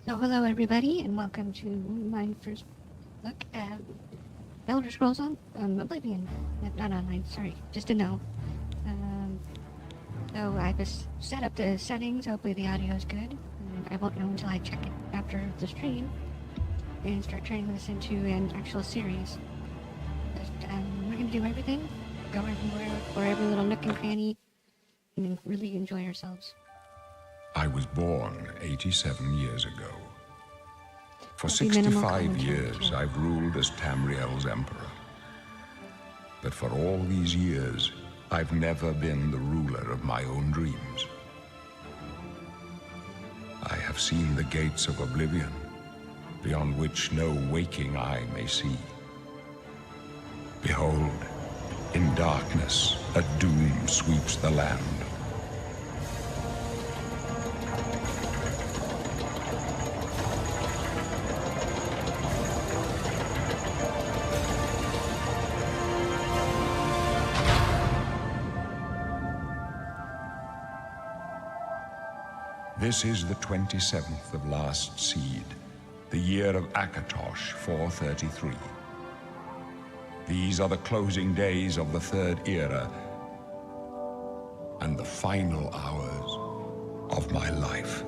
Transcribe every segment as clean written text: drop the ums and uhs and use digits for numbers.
So hello everybody, and welcome to my first look at Elder Scrolls on Oblivion. Not online, sorry, just to know. So I just set up the settings, hopefully the audio is good. I won't know until I check it after the stream and start turning this into an actual series. We're going to do everything, go everywhere, for every little nook and cranny, and really enjoy ourselves. I was born 87 years ago. For There'll be minimal 65 commentary, years, too. I've ruled as Tamriel's emperor. But for all these years, I've never been the ruler of my own dreams. I have seen the gates of Oblivion, beyond which no waking eye may see. Behold, in darkness, a doom sweeps the land. This is the 27th of last seed, the year of Akatosh 433. These are the closing days of the Third Era and the final hours of my life.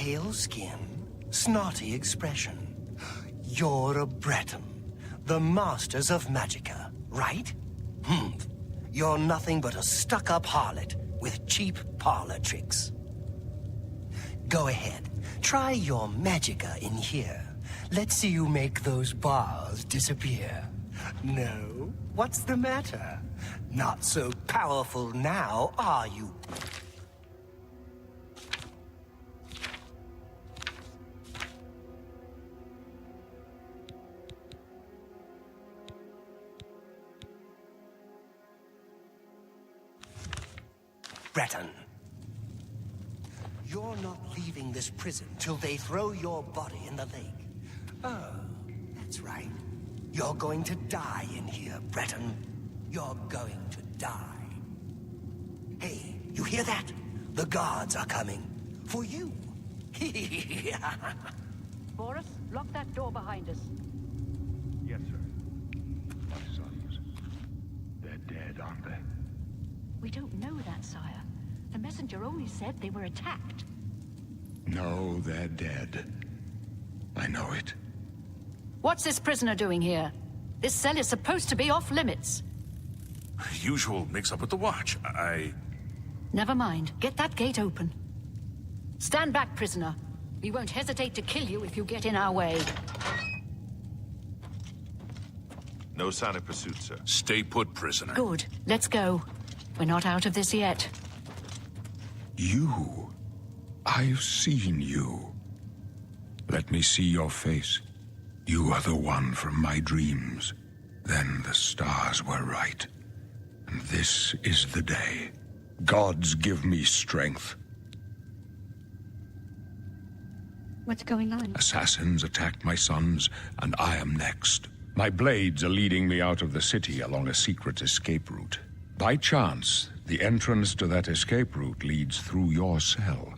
Pale skin, snotty expression. You're a Breton, the masters of Magicka, right? You're nothing but a stuck-up harlot with cheap parlor tricks. Go ahead, try your Magicka in here. Let's see you make those bars disappear. No? What's the matter? Not so powerful now, are you? Breton. You're not leaving this prison till they throw your body in the lake. Oh, that's right. You're going to die in here, Breton. You're going to die. Hey, you hear that? The guards are coming. For you. Boris, lock that door behind us. Yes, sir. My sons. They're dead, aren't they? We don't know that, sire. The messenger only said they were attacked. No, they're dead. I know it. What's this prisoner doing here? This cell is supposed to be off limits. Usual mix-up with the watch. Never mind. Get that gate open. Stand back, prisoner. We won't hesitate to kill you if you get in our way. No sign of pursuit, sir. Stay put, prisoner. Good. Let's go. We're not out of this yet. You. I've seen you. Let me see your face. You are the one from my dreams. Then the stars were right. And this is the day. Gods give me strength. What's going on? Assassins attacked my sons, and I am next. My blades are leading me out of the city along a secret escape route. By chance, the entrance to that escape route leads through your cell.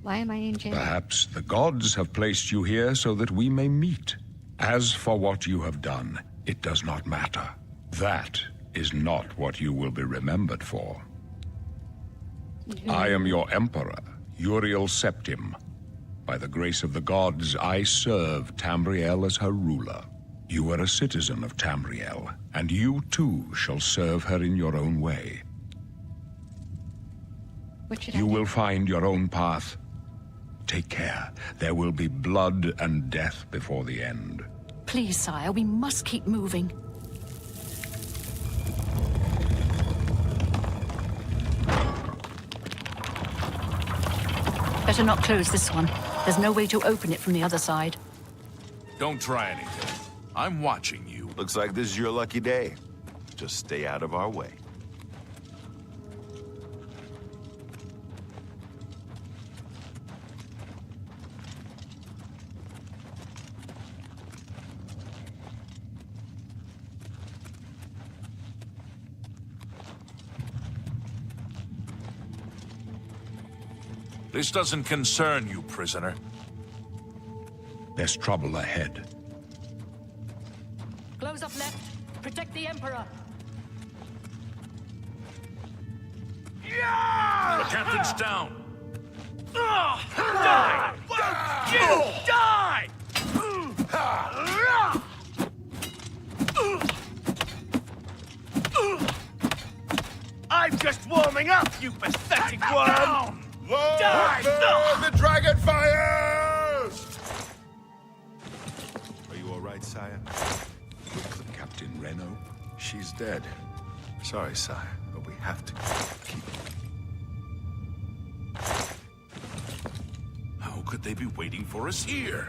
Why am I in jail? Perhaps the gods have placed you here so that we may meet. As for what you have done, it does not matter. That is not what you will be remembered for. I am your emperor, Uriel Septim. By the grace of the gods, I serve Tamriel as her ruler. You are a citizen of Tamriel, and you too shall serve her in your own way. What should You I do? will find your own path. Take care. There will be blood and death before the end. Please, sire, we must keep moving. Better not close this one. There's no way to open it from the other side. Don't try anything. I'm watching you. Looks like this is your lucky day. Just stay out of our way. This doesn't concern you, prisoner. There's trouble ahead. Close up left. Protect the Emperor. The captain's down. Die! You die! I'm just warming up, you pathetic worm! Die! The dragon fires! Are you all right, sire? Captain Reno? She's dead. Sorry, sire, but we have to keep... How could they be waiting for us here?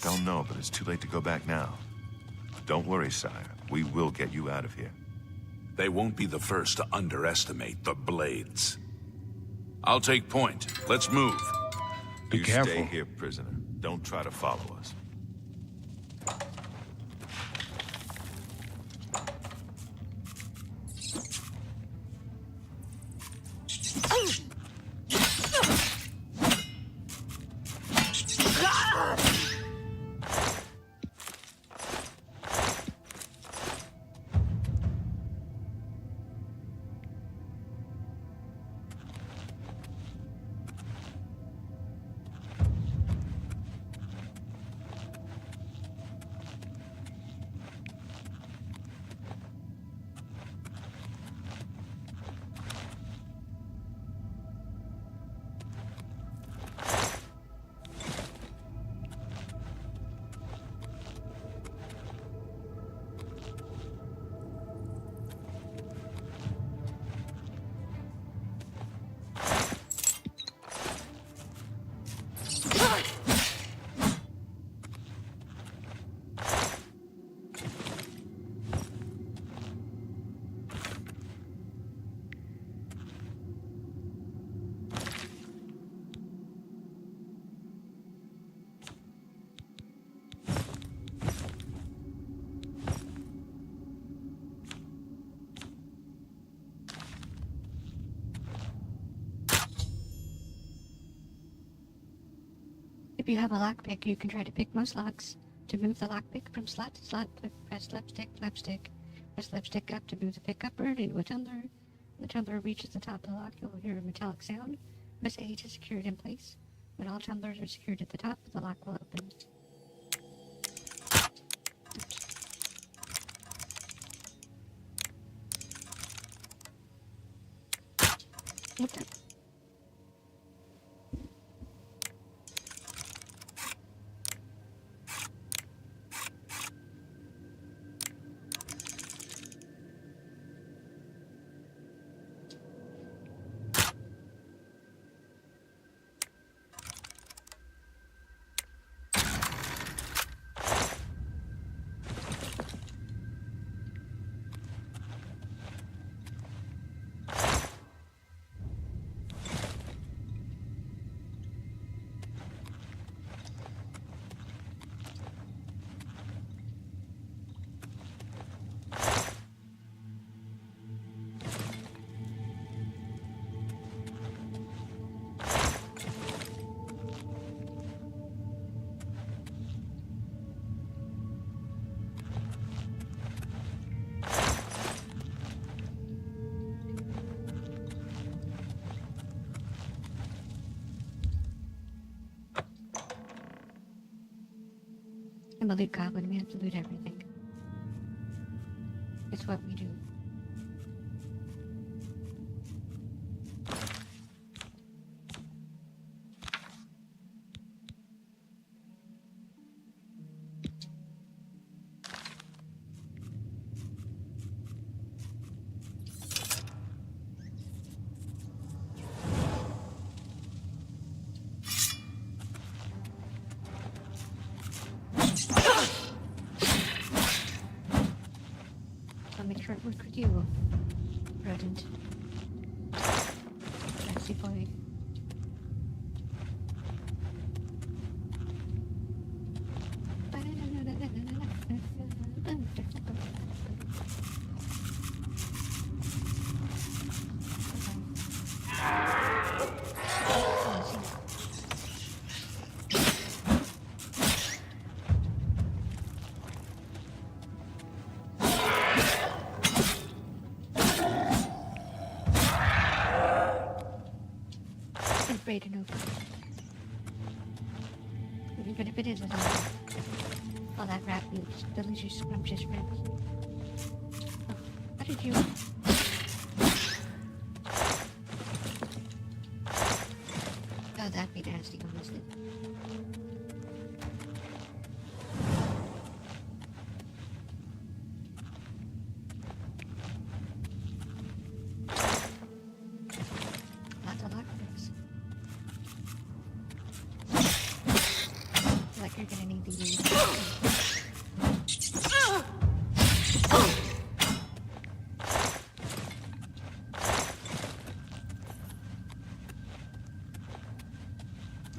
Don't know, but it's too late to go back now. Don't worry, sire. We will get you out of here. They won't be the first to underestimate the Blades. I'll take point. Let's move. Be You careful. stay here, prisoner. Don't try to follow us. If you have a lockpick, you can try to pick most locks. To move the lockpick from slot to slot, press left stick, press left stick up to move the pick upward into a tumbler. When the tumbler reaches the top of the lock, you'll hear a metallic sound. Press A to secure it in place. When all tumblers are secured at the top, the lock will open. Okay. I'm a loot goblin, we have to loot everything. It's what we do. I'll make sure it works with you, rodent. Nasty boy. Afraid to know. Even if it is with all that rat meat, delicious, scrumptious friends. Oh, how did you? Oh, that'd be nasty, honestly. Lots of lockpicks. Like you're gonna need these.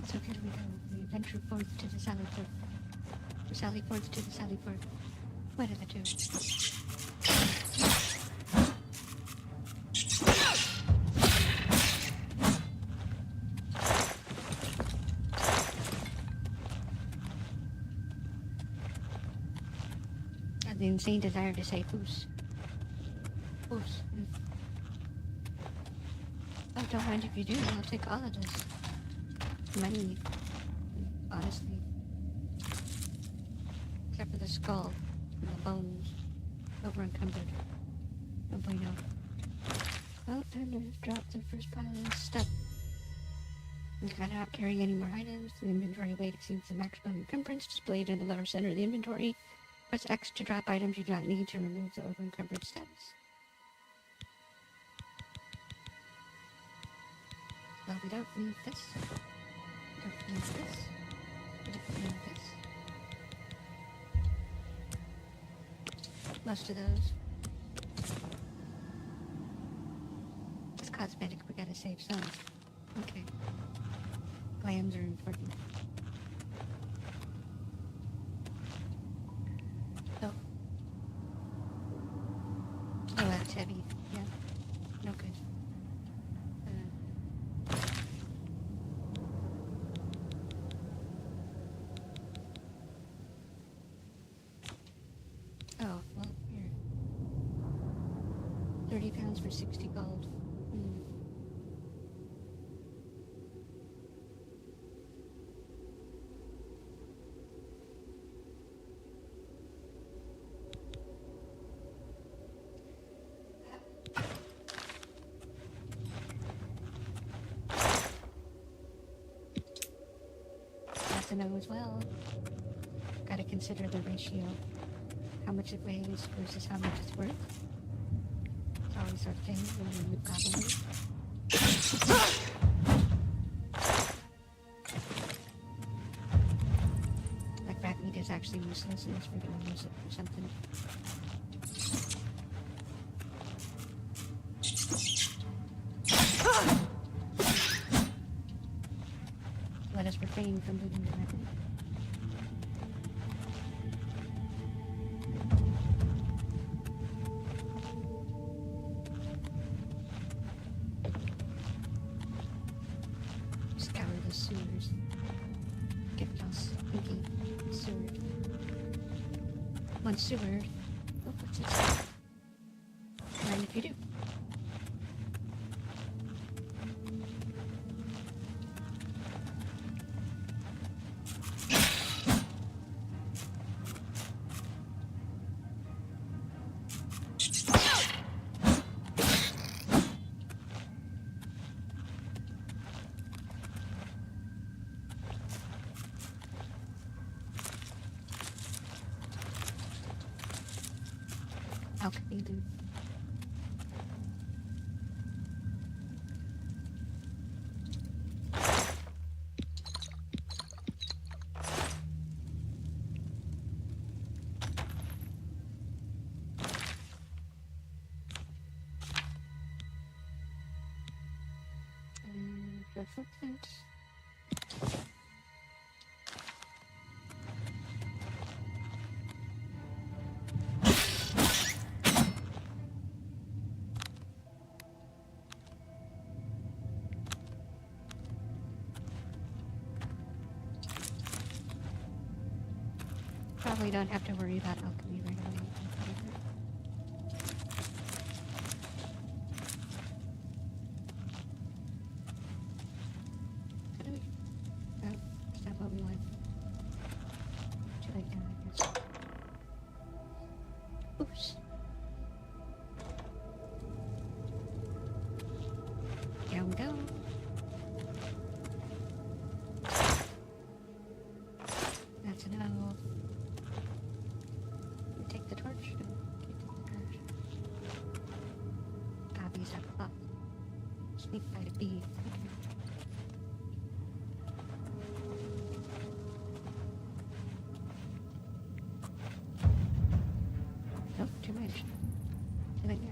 So here we go. We venture forth to the Sally Port. We sally forth to the Sally Port. What are the two? The insane desire to say foos. Foos. Oh, don't mind if you do. I'll take all of this money. Honestly. Except for the skull and the bones. Over encumbered. Oh boy, no. Oh, time to drop the first pile of stuff. We cannot carry any more items. The inventory weight exceeds the maximum encumbrance displayed in the lower center of the inventory. Press X to drop items you do not need to remove the over-encumbered status. Well, we don't need this. We don't need this. We don't need this. Most of those. It's cosmetic, we gotta save some. Okay. Glands are important. Oh. Oh, that's heavy. Yeah. No good. £20 for 60 gold. That's to know as well. Gotta consider the ratio. How much it weighs versus how much it's worth. It's always a thing when you probably. Like rat meat is actually useless unless we're gonna use it for something. Let us refrain from looting the rat meat. Scour the sewers. Get us thinking sewer. One sewer. Oh, what's this? Mind if you do? Alchemy loot. The footprint. Probably don't have to worry about alchemy right away. How do we... Oh, is that what we want? Too late now, I guess. Oops. Down we go. That's enough. Take the torch. No, can't take the torch. Copies have a lot. Sneak by the bee. Nope, too much. Too late now.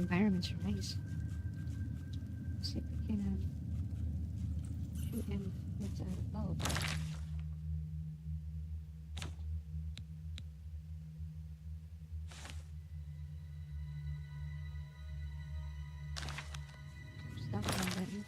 environments are nice. Let's see if we can shoot him with a bow. Stop one button.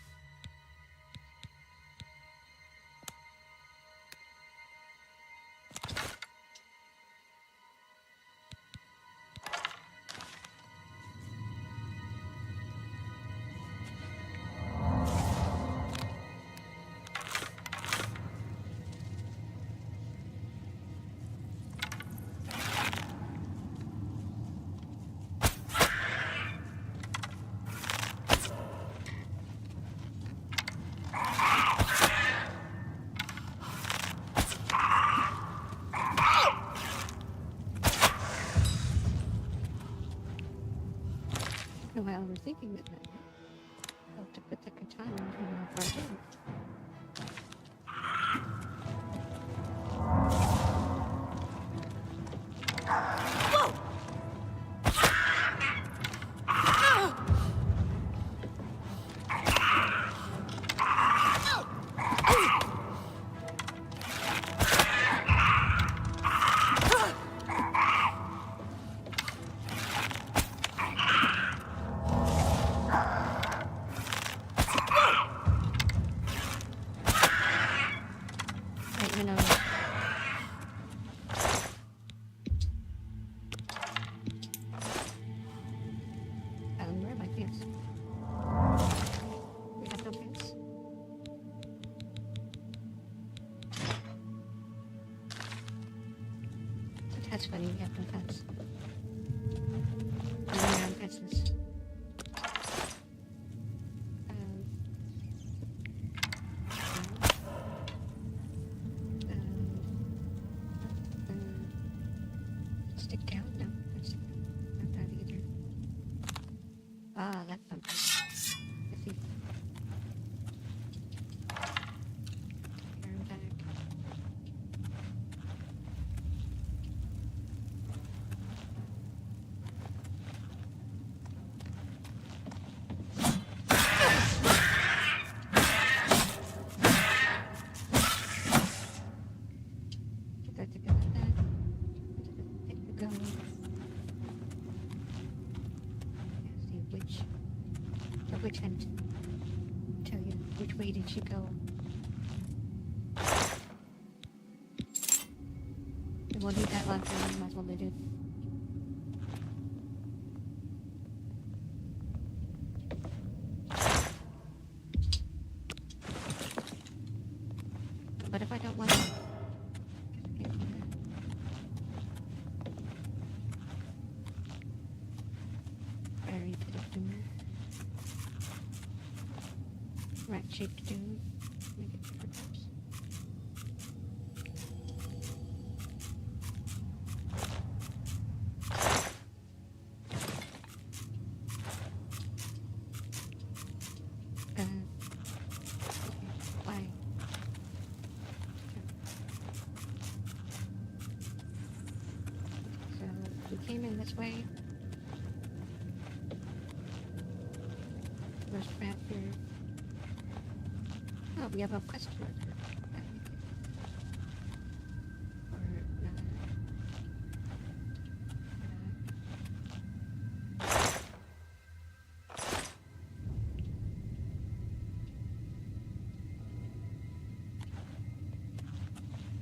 While we're thinking of that, I'll have to put the katana into our hand. Where are my pants? We have no pants? That's funny, we have no pants. I'm running out of pants. Stick down? No, not that either. Ah, that bumper. I see. Turn back. Get that to go with that. Hit the go. See which end? Tell you which way did she go? And we'll need that left, and we might as well let it. But if I don't want to, can't do that. Very bit of doom. Right shape to do. Make it perhaps. Why? So we came in this way. There's crap here. Oh, we have a quest marker. Or not.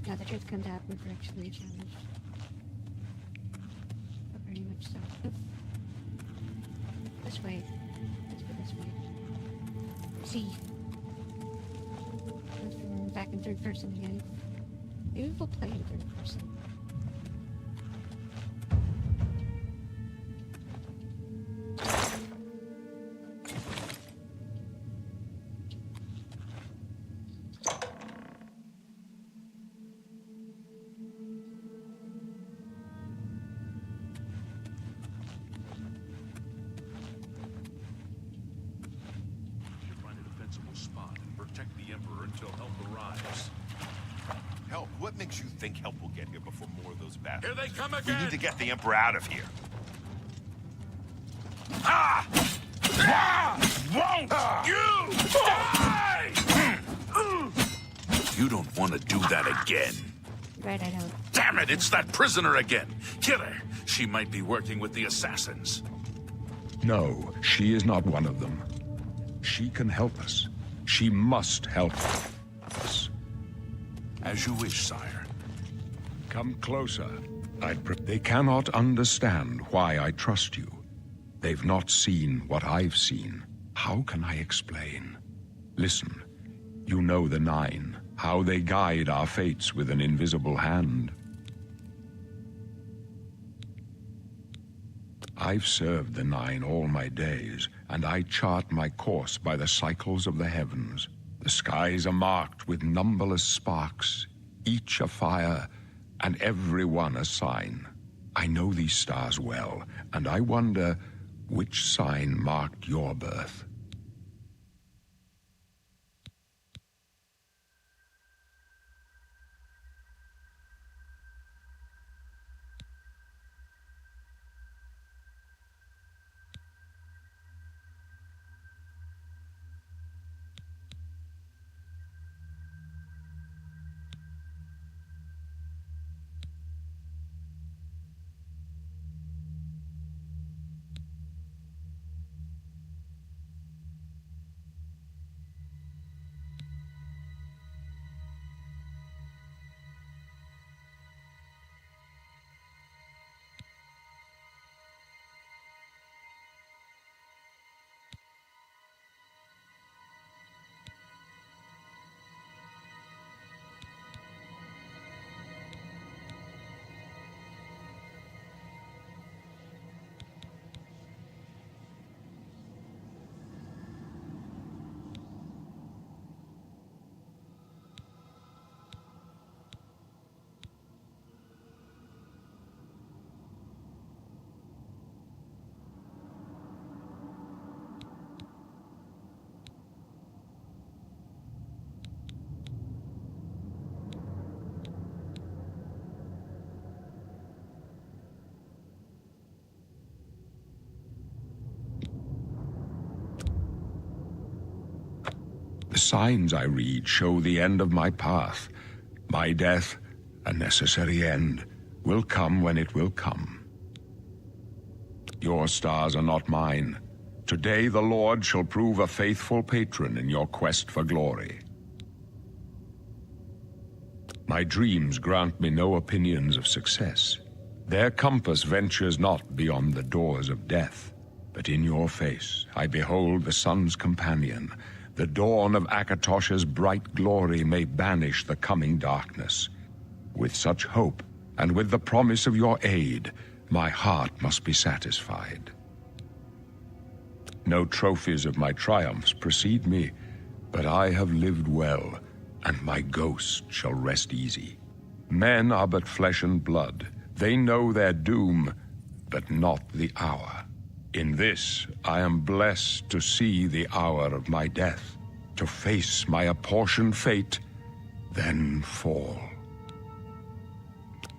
Now the truth comes out, we're actually challenged. But very much so. This way. Let's go this way. See. We're back in third person again. Maybe we'll play in third person. Help? What makes you think help will get here before more of those battles? Here they come We again! need to get the Emperor out of here. Won't you die? You don't want to do that again. Right, I don't. Damn it, it's that prisoner again. Kill her. She might be working with the assassins. No, she is not one of them. She can help us. She must help us. As you wish, sire. Come closer. They cannot understand why I trust you. They've not seen what I've seen. How can I explain? Listen, you know the Nine, how they guide our fates with an invisible hand. I've served the Nine all my days, and I chart my course by the cycles of the heavens. The skies are marked with numberless sparks, each a fire, and every one a sign. I know these stars well, and I wonder which sign marked your birth. The signs I read show the end of my path. My death, a necessary end, will come when it will come. Your stars are not mine. Today the Lord shall prove a faithful patron in your quest for glory. My dreams grant me no opinions of success. Their compass ventures not beyond the doors of death. But in your face I behold the sun's companion. The dawn of Akatosh's bright glory may banish the coming darkness. With such hope, and with the promise of your aid, my heart must be satisfied. No trophies of my triumphs precede me, but I have lived well, and my ghost shall rest easy. Men are but flesh and blood. They know their doom, but not the hour. In this, I am blessed to see the hour of my death, to face my apportioned fate, then fall.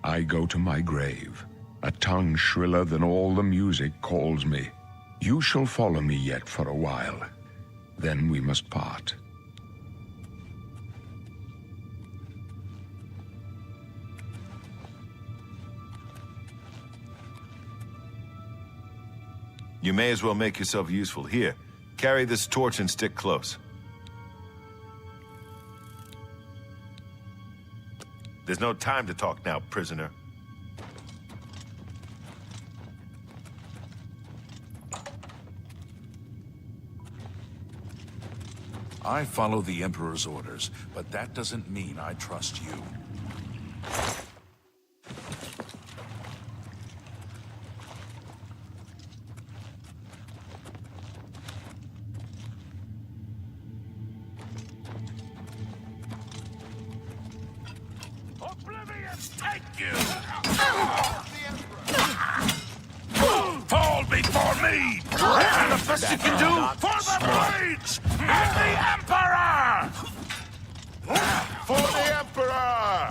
I go to my grave. A tongue shriller than all the music calls me. You shall follow me yet for a while. Then we must part. You may as well make yourself useful. Here, carry this torch and stick close. There's no time to talk now, prisoner. I follow the Emperor's orders, but that doesn't mean I trust you. Oblivion, take you! Fall before me! And the best you can do for the blades and the Emperor! For the Emperor!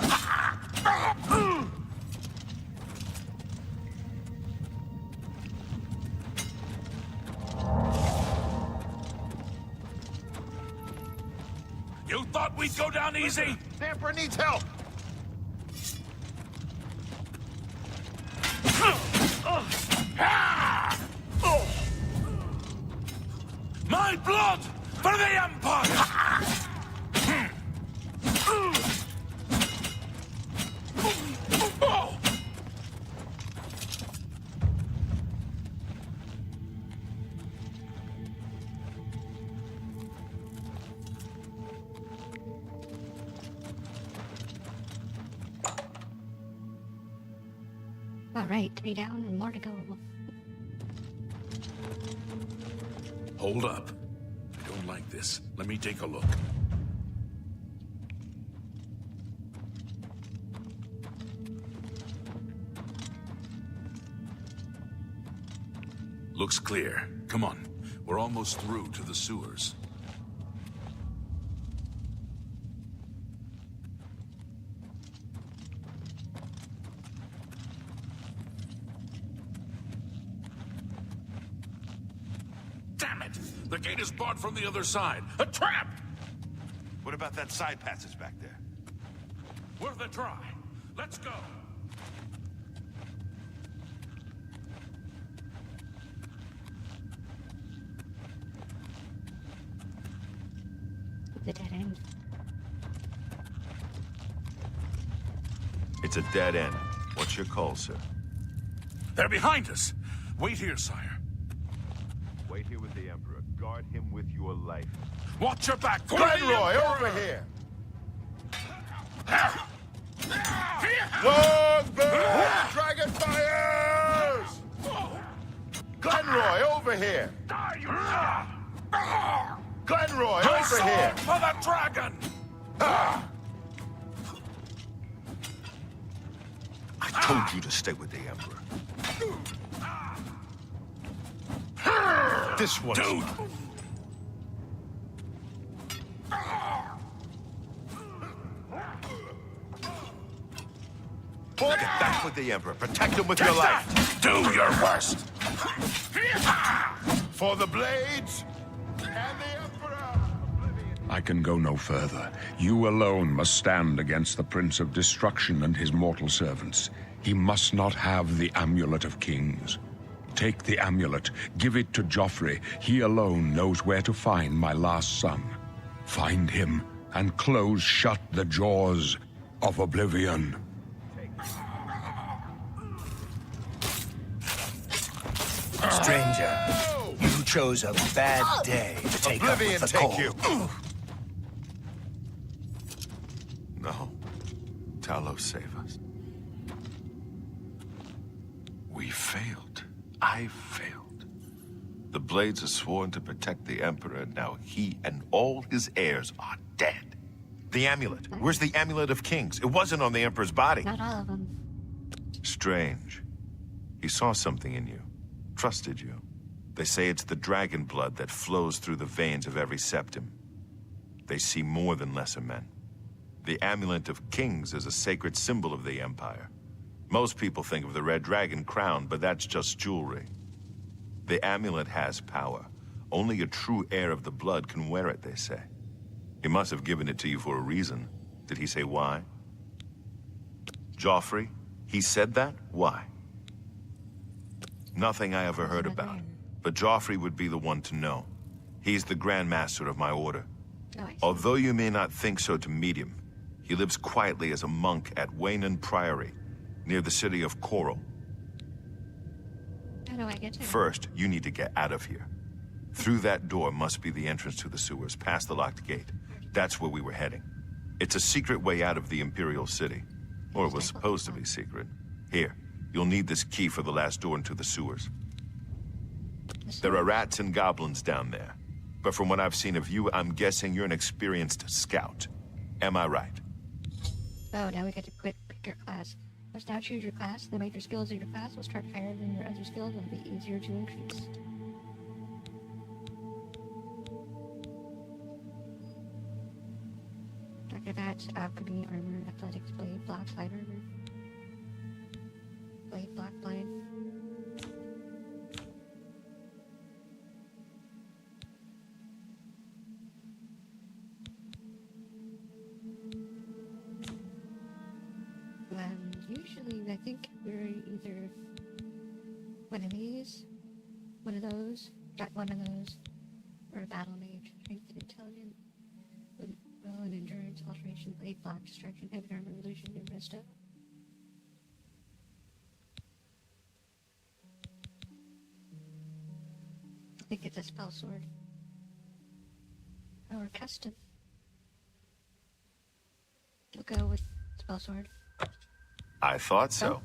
Please go down easy! The Emperor needs help! My blood for the Empire! All right, 3 down and more to go. Hold up. I don't like this. Let me take a look. Looks clear. Come on. We're almost through to the sewers. Damn it! The gate is barred from the other side. A trap! What about that side passage back there? Worth a try. Let's go. The dead end. It's a dead end. What's your call, sir? They're behind us. Wait here, sire. Wait here with the Emperor. Guard him with your life. Watch your back. Glenroy, over here! Longbow! Dragon fires! Glenroy, over here! Glenroy, over here! For the dragon! I told you to stay with the Emperor. This one's... Dude! Get back with the Emperor. Protect him with Take your that! life. Do your worst! For the blades and the Emperor! I can go no further. You alone must stand against the Prince of Destruction and his mortal servants. He must not have the Amulet of Kings. Take the amulet, give it to Joffrey. He alone knows where to find my last son. Find him and close shut the jaws of Oblivion. Stranger, you chose a bad day to take up Oblivion with the take cold. you. No. Talos, save us. We failed. I failed. The Blades are sworn to protect the Emperor, and now he and all his heirs are dead. The amulet. Where's the Amulet of Kings? It wasn't on the Emperor's body. Not all of them. Strange. He saw something in you. Trusted you. They say it's the dragon blood that flows through the veins of every septim. They see more than lesser men. The Amulet of Kings is a sacred symbol of the Empire. Most people think of the red dragon crown, but that's just jewelry. The amulet has power. Only a true heir of the blood can wear it, they say. He must have given it to you for a reason. Did he say why? Joffrey? He said that? Why? Nothing I ever heard about. But Joffrey would be the one to know. He's the Grand Master of my order. Oh, I see. Although you may not think so to meet him, he lives quietly as a monk at Waynon Priory, near the city of Coral. How do I get to? First, you need to get out of here. Through that door must be the entrance to the sewers, past the locked gate. That's where we were heading. It's a secret way out of the Imperial City. Or it was supposed to be secret. Here, you'll need this key for the last door into the sewers. There are rats and goblins down there. But from what I've seen of you, I'm guessing you're an experienced scout. Am I right? Oh, now we get to pick your class. Must now choose your class. The major skills of your class will start higher than your other skills and be easier to increase. Acrobats, alchemy, armor, athletics, blade, block, light armor. Blade, block, blade. I think we're either one of these, one of those, got one of those, or a battle mage. Strength and intelligence, will and endurance, alteration, blade block, destruction, heavy armor, illusion, and resto. I think it's a spell sword. Or custom. We'll go with spell sword. I thought so.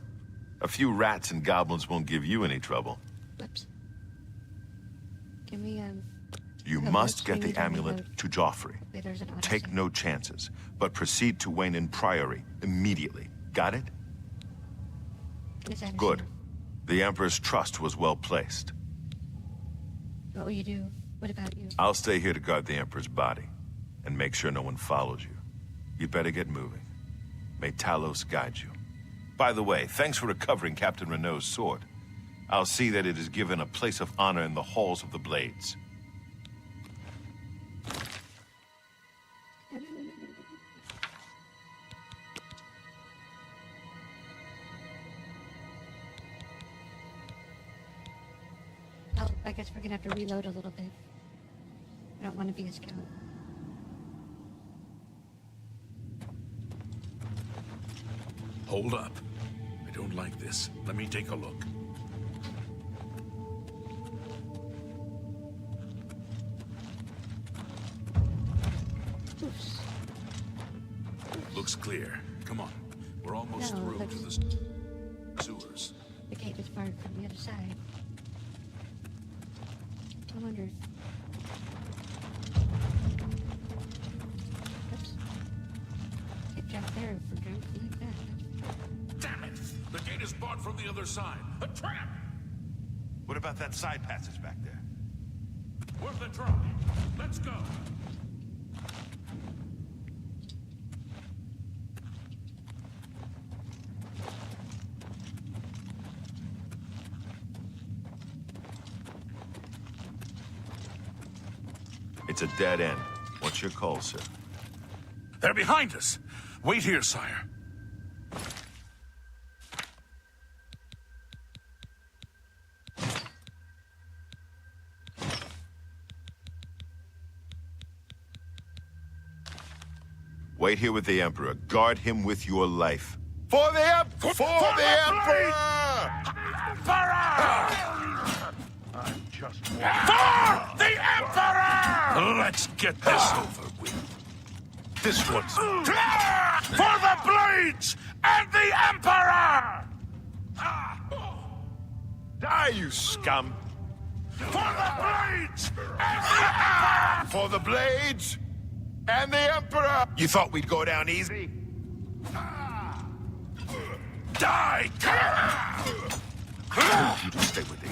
A few rats and goblins won't give you any trouble. Whoops. Give me, You Oh, must let's get read the it amulet reload. to Joffrey. wait, there's an Take odyssey. no chances, but proceed to Wayne Priory immediately. Got it? Is that a Good. shield? The Emperor's trust was well placed. What will you do? What about you? I'll stay here to guard the Emperor's body, and make sure no one follows you. You better get moving. May Talos guide you. By the way, thanks for recovering Captain Renault's sword. I'll see that it is given a place of honor in the halls of the Blades. Oh, I guess we're gonna have to reload a little bit. I don't want to be a scout. Hold up. I don't like this. Let me take a look. Oops. Looks clear. Come on. We're almost No, through looks- to the sewers. The gate is barred from the other side. I wonder. Oops. Can't jump there for jump like that. Damn it! The gate is barred from the other side. A trap! What about that side passage back there? Where's the drop? Let's go! It's a dead end. What's your call, sir? They're behind us! Wait here, sire. Wait here with the Emperor. Guard him with your life. For the Emperor! For the Emperor! I'm just for the Emperor! Let's get this over with. This one's... For the Blades and the Emperor! Die, you scum! For the Blades and the Emperor! For the Blades and the Emperor! You thought we'd go down easy? Die! I want you to stay with me.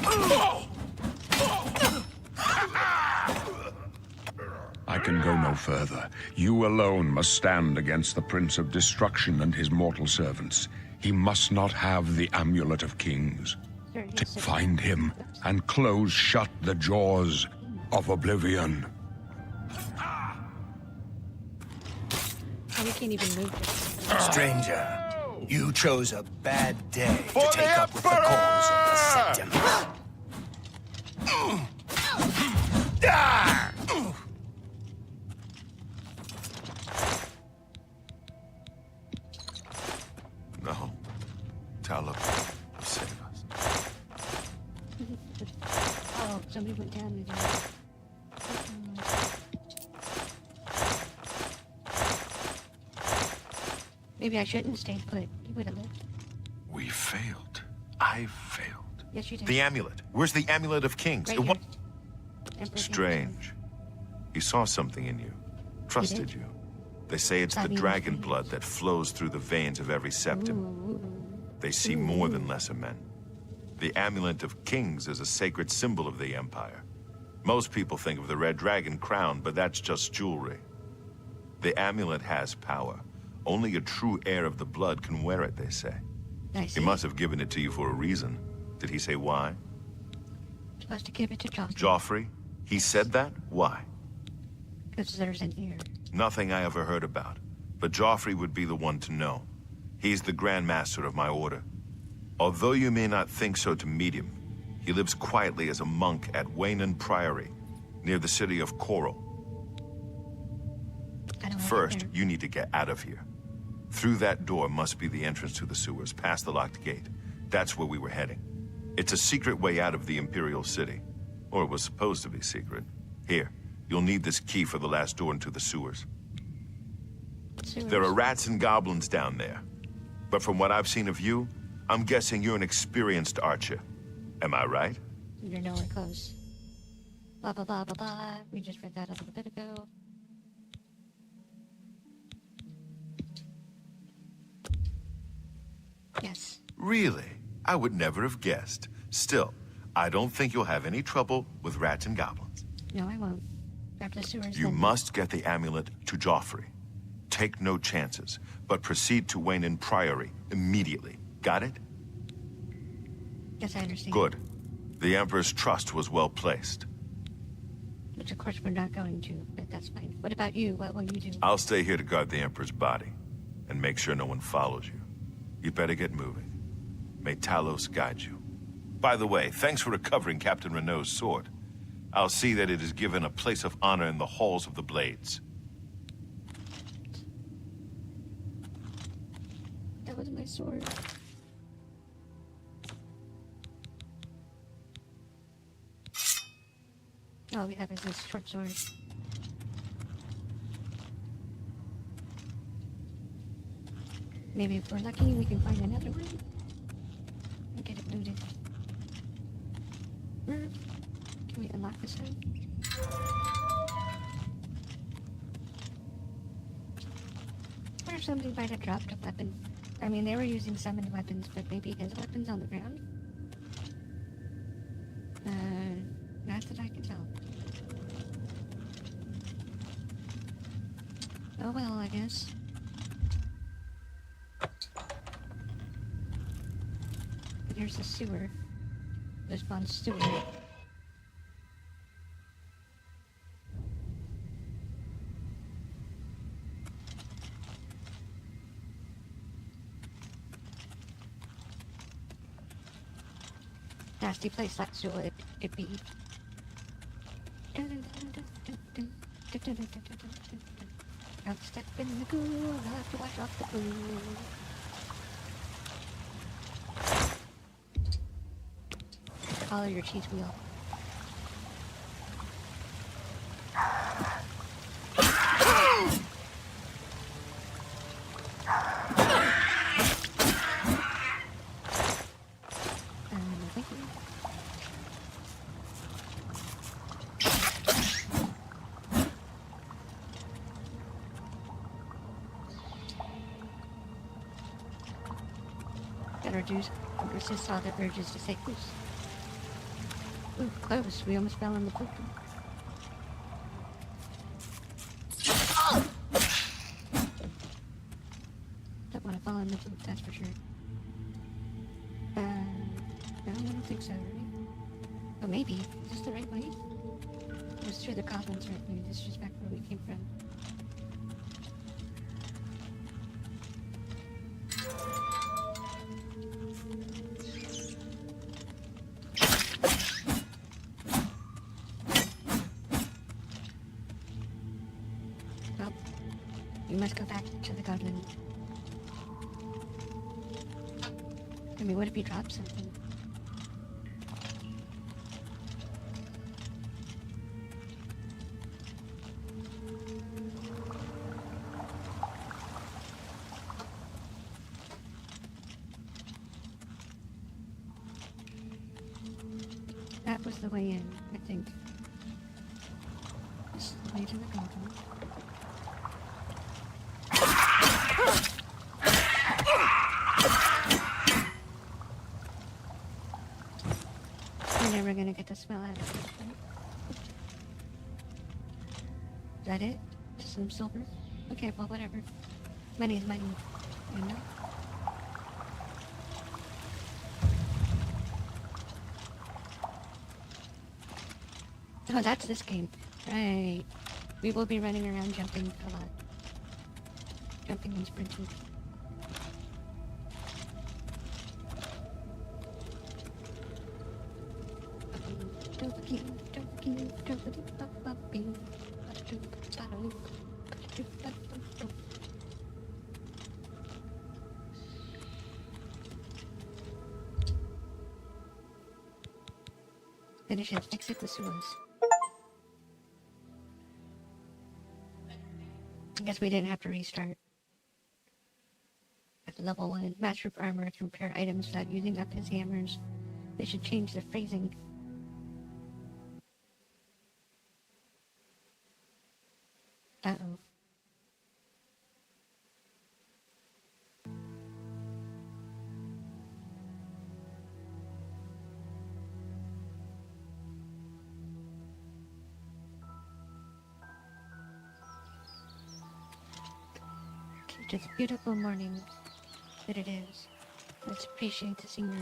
I can go no further. You alone must stand against the Prince of Destruction and his mortal servants. He must not have the Amulet of Kings. Sure, To yes, sir. find him and close shut the jaws of Oblivion. Oh, we can't even move this. Stranger, you chose a bad day For to the take up with the cause of the Emperor! Septim. No. Talos, save us. Oh, somebody went down again. Maybe I shouldn't have stayed put. You would have lived. We failed. I failed. Yes, you did. The amulet. Where's the Amulet of Kings? Right It here. wa- Emperor Strange. He saw something in you. Trusted you. They say it's the That means dragon strange. blood that flows through the veins of every septim. Ooh. They see more than lesser men. The Amulet of Kings is a sacred symbol of the Empire. Most people think of the red dragon crown, but that's just jewelry. The amulet has power. Only a true heir of the blood can wear it, they say. I see. He must have given it to you for a reason. Did he say why? Supposed to give it to Joffrey. Joffrey? He said that? Why? Because there's an ear. Nothing I ever heard about. But Joffrey would be the one to know. He's the Grand Master of my order. Although you may not think so to meet him, he lives quietly as a monk at Wastin Priory, near the city of Coral. First, you need to get out of here. Through that door must be the entrance to the sewers, past the locked gate. That's where we were heading. It's a secret way out of the Imperial City. Or it was supposed to be secret. Here, you'll need this key for the last door into the sewers. There are rats and goblins down there. But from what I've seen of you, I'm guessing you're an experienced archer. Am I right? You're nowhere close. Blah, blah, blah, blah, blah. We just read that a little bit ago. Yes. Really? I would never have guessed. Still, I don't think you'll have any trouble with rats and goblins. No, I won't. Grab the sewers. You must get the amulet to Joffrey. Take no chances, but proceed to Wastin Priory immediately. Got it? Yes, I understand. Good. The Emperor's trust was well placed. Which, of course, we're not going to, but that's fine. What about you? What will you do? I'll stay here to guard the Emperor's body, and make sure no one follows you. You better get moving. May Talos guide you. By the way, thanks for recovering Captain Renault's sword. I'll see that it is given a place of honor in the halls of the Blades. That was my sword. All we have is this short sword. Maybe if we're lucky, we can find another one. And get it looted. Can we unlock this one? What if somebody might have dropped a weapon? I mean, they were using summoned weapons, but maybe his weapon's on the ground? Not that I can tell. Oh well, I guess. Here's the sewer. There's one sewer. Nasty place, that sewer it be. Don't step in the goo, I'll have to wash off the goo. Follow your cheese wheel. Thank you. Gotta resist all the urges to say loose. Ooh, close. We almost fell in the poop. Don't want to fall in the poop, that's for sure. No, I don't think so, right? Oh, maybe. Is this the right way? It was through the goblins, right? Maybe this is just back where we came from. We must go back to the goblin. I mean, what if he dropped something? That was the way in, I think. This is the way to the goblin. We're never gonna get the smell out of it. Is that it? Just some silver? Okay, well, whatever. Money is money, you know? Oh, that's this game. Right. We will be running around jumping a lot. Jumping and sprinting. Finish it. Exit the sewers. I guess we didn't have to restart. At level 1, Master of Armor can repair items without using up his hammers. They should change the phrasing. Uh-oh. It's a beautiful morning that it is. Let's appreciate the scenery.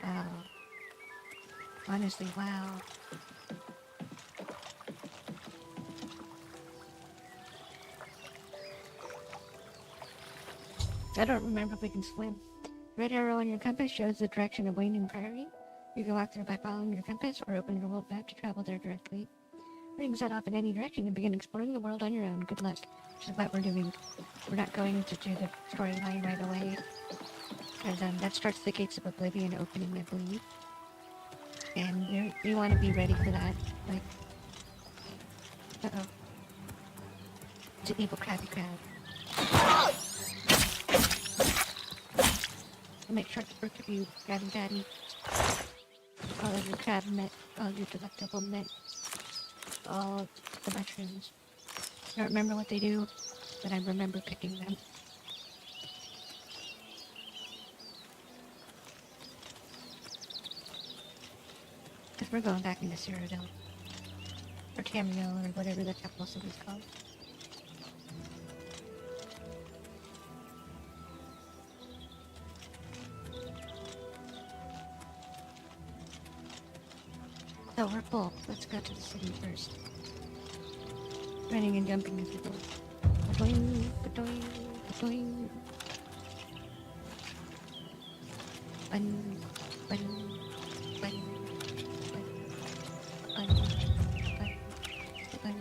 Wow. Honestly, wow. I don't remember if we can swim. Red arrow on your compass shows the direction of Wayne Prairie. You can walk there by following your compass or open your world map to travel there directly. Or you can set off in any direction and begin exploring the world on your own. Good luck. Which is what we're doing. We're not going to do the storyline right away. Because that starts the gates of Oblivion opening, I believe. And we want to be ready for that. Like, uh-oh. It's an evil crabby crab. I'll make short work of you, Crabby Daddy. All of your crab met, all your delectable met, all the mushrooms. I don't remember what they do, but I remember picking them. Because we're going back into Cyrodil. Or Tamriel, or whatever the capital city's called. So we're full. Let's go to the city first. Running and jumping is the goal. Ba-doing, ba-doing, ba-doing. Bun, bun, bun, bun, bun, bun, bun.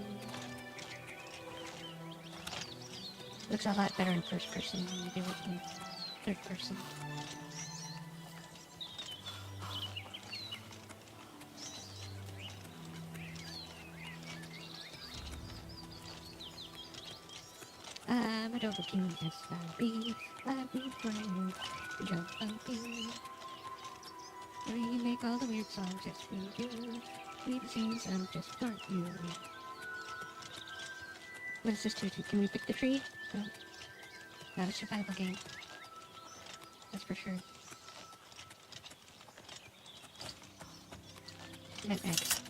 Looks a lot better in first person than you do it in third person. I'm a double king, yes I'll be brave, jumping. We make all the weird songs, yes we do. We sing some just for you. What does this do? Can we pick the tree? No. Not a survival game. That's for sure. Next.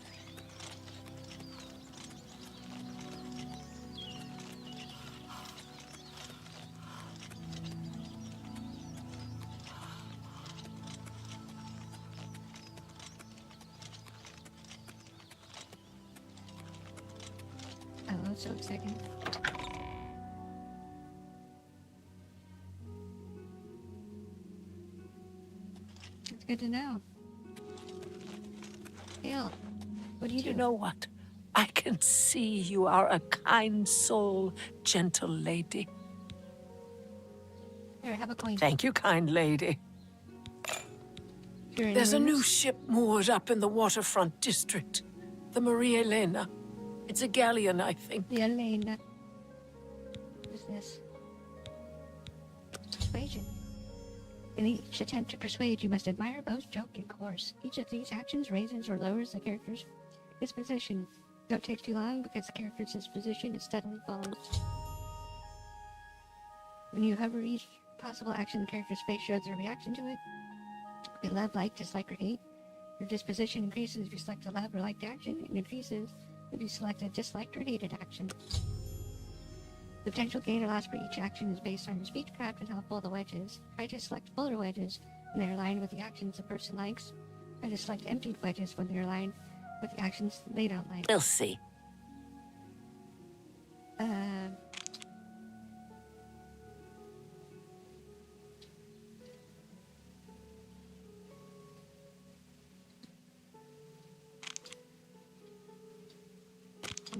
Oh, so exciting. It's good to know. Hale, what do you do? You know what? I can see you are a kind soul, gentle lady. Here, have a coin. Thank you, kind lady. You're in There's the a new rooms? ship moored up in the waterfront district. The Maria Elena. It's a galleon, I think. The Elena. What is this? Persuasion. In each attempt to persuade, you must admire, boast, joke, and course. Each of these actions raises or lowers the character's disposition. Don't take too long because the character's disposition is steadily follows. When you hover each possible action, the character's face shows their reaction to it. If you love, like, dislike, or hate, your disposition increases if you select a love or liked action, and increases if you select a disliked or hated action. The potential gain or loss for each action is based on your speechcraft and how full the wedge is. Try to select fuller wedges when they're aligned with the actions the person likes. Try to select emptied wedges when they're aligned with the actions they don't like. We'll see.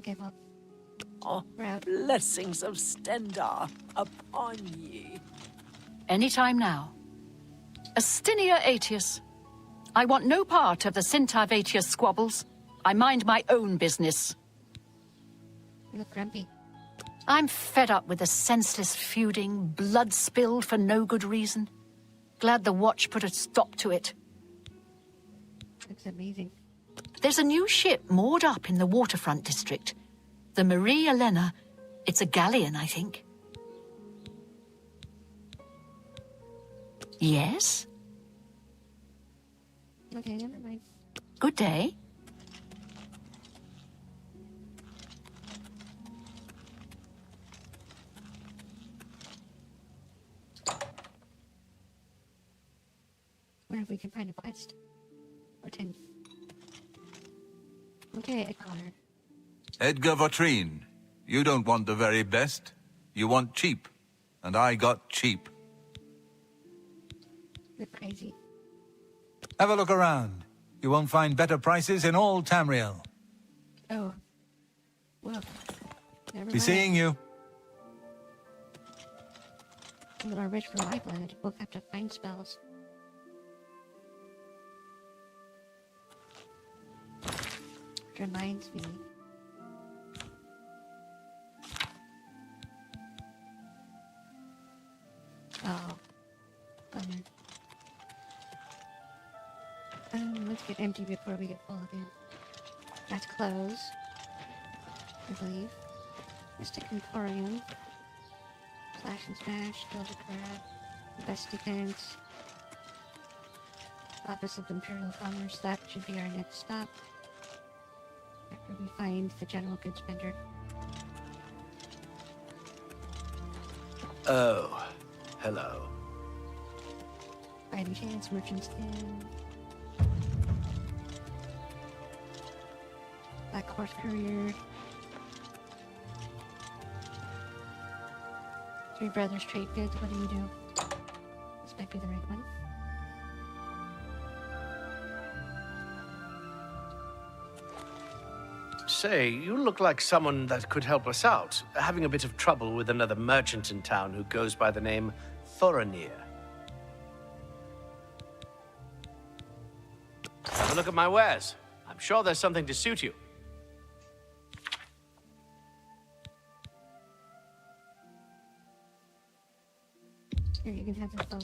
Okay, well, Oh, we're out. blessings of Stendar upon ye. Anytime now. Astinia Aetius. I want no part of the Sintar Aetius squabbles. I mind my own business. You look grumpy. I'm fed up with the senseless feuding, blood spilled for no good reason. Glad the Watch put a stop to it. Looks amazing. There's a new ship moored up in the waterfront district. The Marie Elena. It's a galleon, I think. Yes? Okay, never mind. Good day. Wonder if we can find a quest. Or 10. Okay, Edgar. Edgar Vautrin, you don't want the very best. You want cheap. And I got cheap. You're crazy. Have a look around. You won't find better prices in all Tamriel. Oh. Well. Never Be mind. seeing you. People are rich for my planet. We'll have to find spells. Which reminds me. Oh. Bummer. Let's get empty before we get full again. That's close. I believe. Mystic Emporium. Slash and smash. Kill the crab. Best defense. Office of Imperial Commerce. That should be our next stop. After we find the general goods vendor. Oh, hello. Fighting chance, merchant's inn. Black Horse Courier. Three Brothers Trade Goods. What do you do? This might be the right one. Say, you look like someone that could help us out. Having a bit of trouble with another merchant in town who goes by the name Thorinir. Have a look at my wares. I'm sure there's something to suit you. Here, you can have this phone.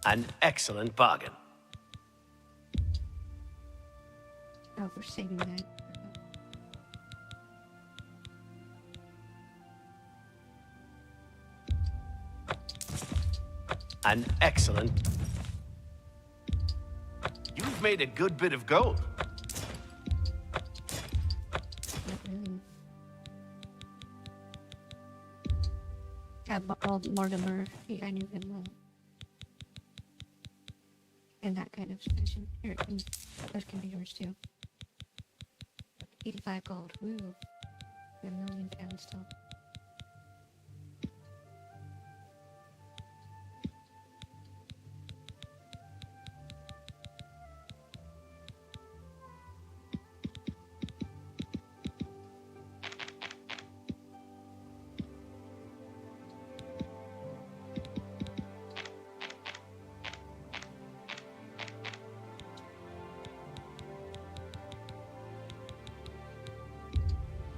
An excellent bargain. Oh, we're saving that. An excellent... You've made a good bit of gold. Not really. Old Mortimer. I knew him well. In that kind of fashion. Here, those can be yours too. 85 gold. Woo. We have £1,000,000 still.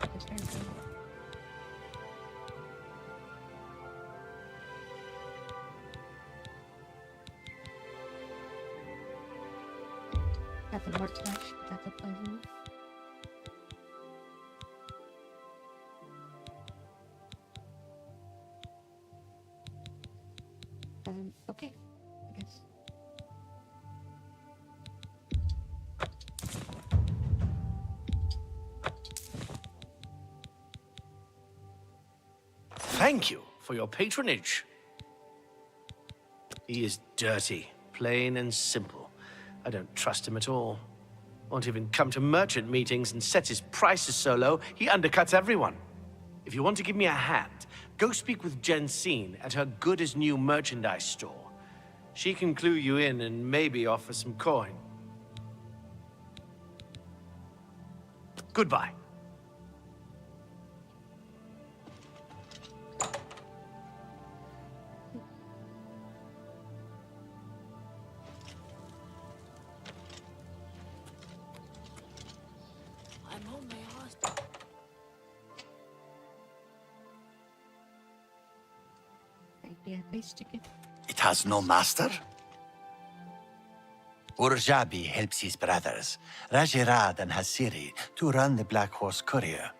That's very good. Got the Mort Slash. That's a poison. Okay. I guess. Thank you for your patronage. He is dirty, plain and simple. I don't trust him at all. Won't even come to merchant meetings and sets his prices so low, he undercuts everyone. If you want to give me a hand, Go speak with Jensine at her good-as-new merchandise store. She can clue you in and maybe offer some coin. Goodbye. I'm on my horse. Might be a place ticket. It has no master? Urjabi helps his brothers, Rajirad and Hasiri, to run the Black Horse Courier.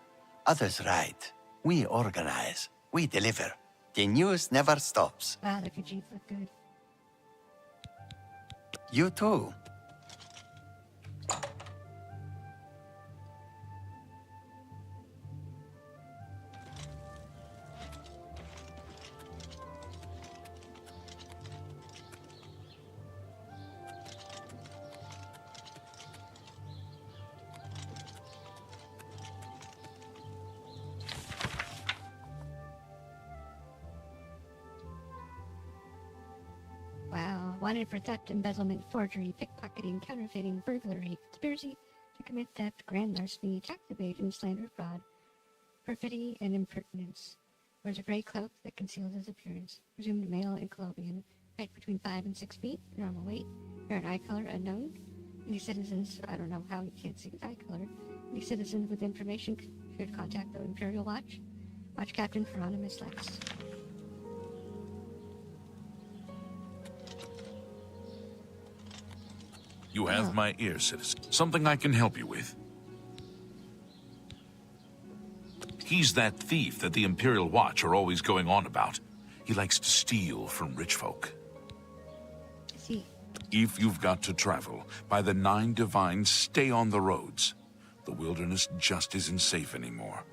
Others ride. We organize. We deliver. The news never stops. Wow, the Khajiit look good. You too. Wow, wanted for theft, embezzlement, forgery, pickpocketing, counterfeiting, burglary, conspiracy to commit theft, grand larceny, tax evasion, slander, fraud, perfidy, and impertinence. Wears a gray cloak that conceals his appearance. Presumed male and Colombian, height between 5 and 6 feet, normal weight, hair and eye color unknown. Any citizens, I don't know how you can't see his eye color. Any citizens with information should contact the Imperial Watch. Watch Captain Hieronymus Lex. You have my ear, citizen. Something I can help you with. He's that thief that the Imperial Watch are always going on about. He likes to steal from rich folk. See. If you've got to travel, by the 9 Divines, stay on the roads. The wilderness just isn't safe anymore.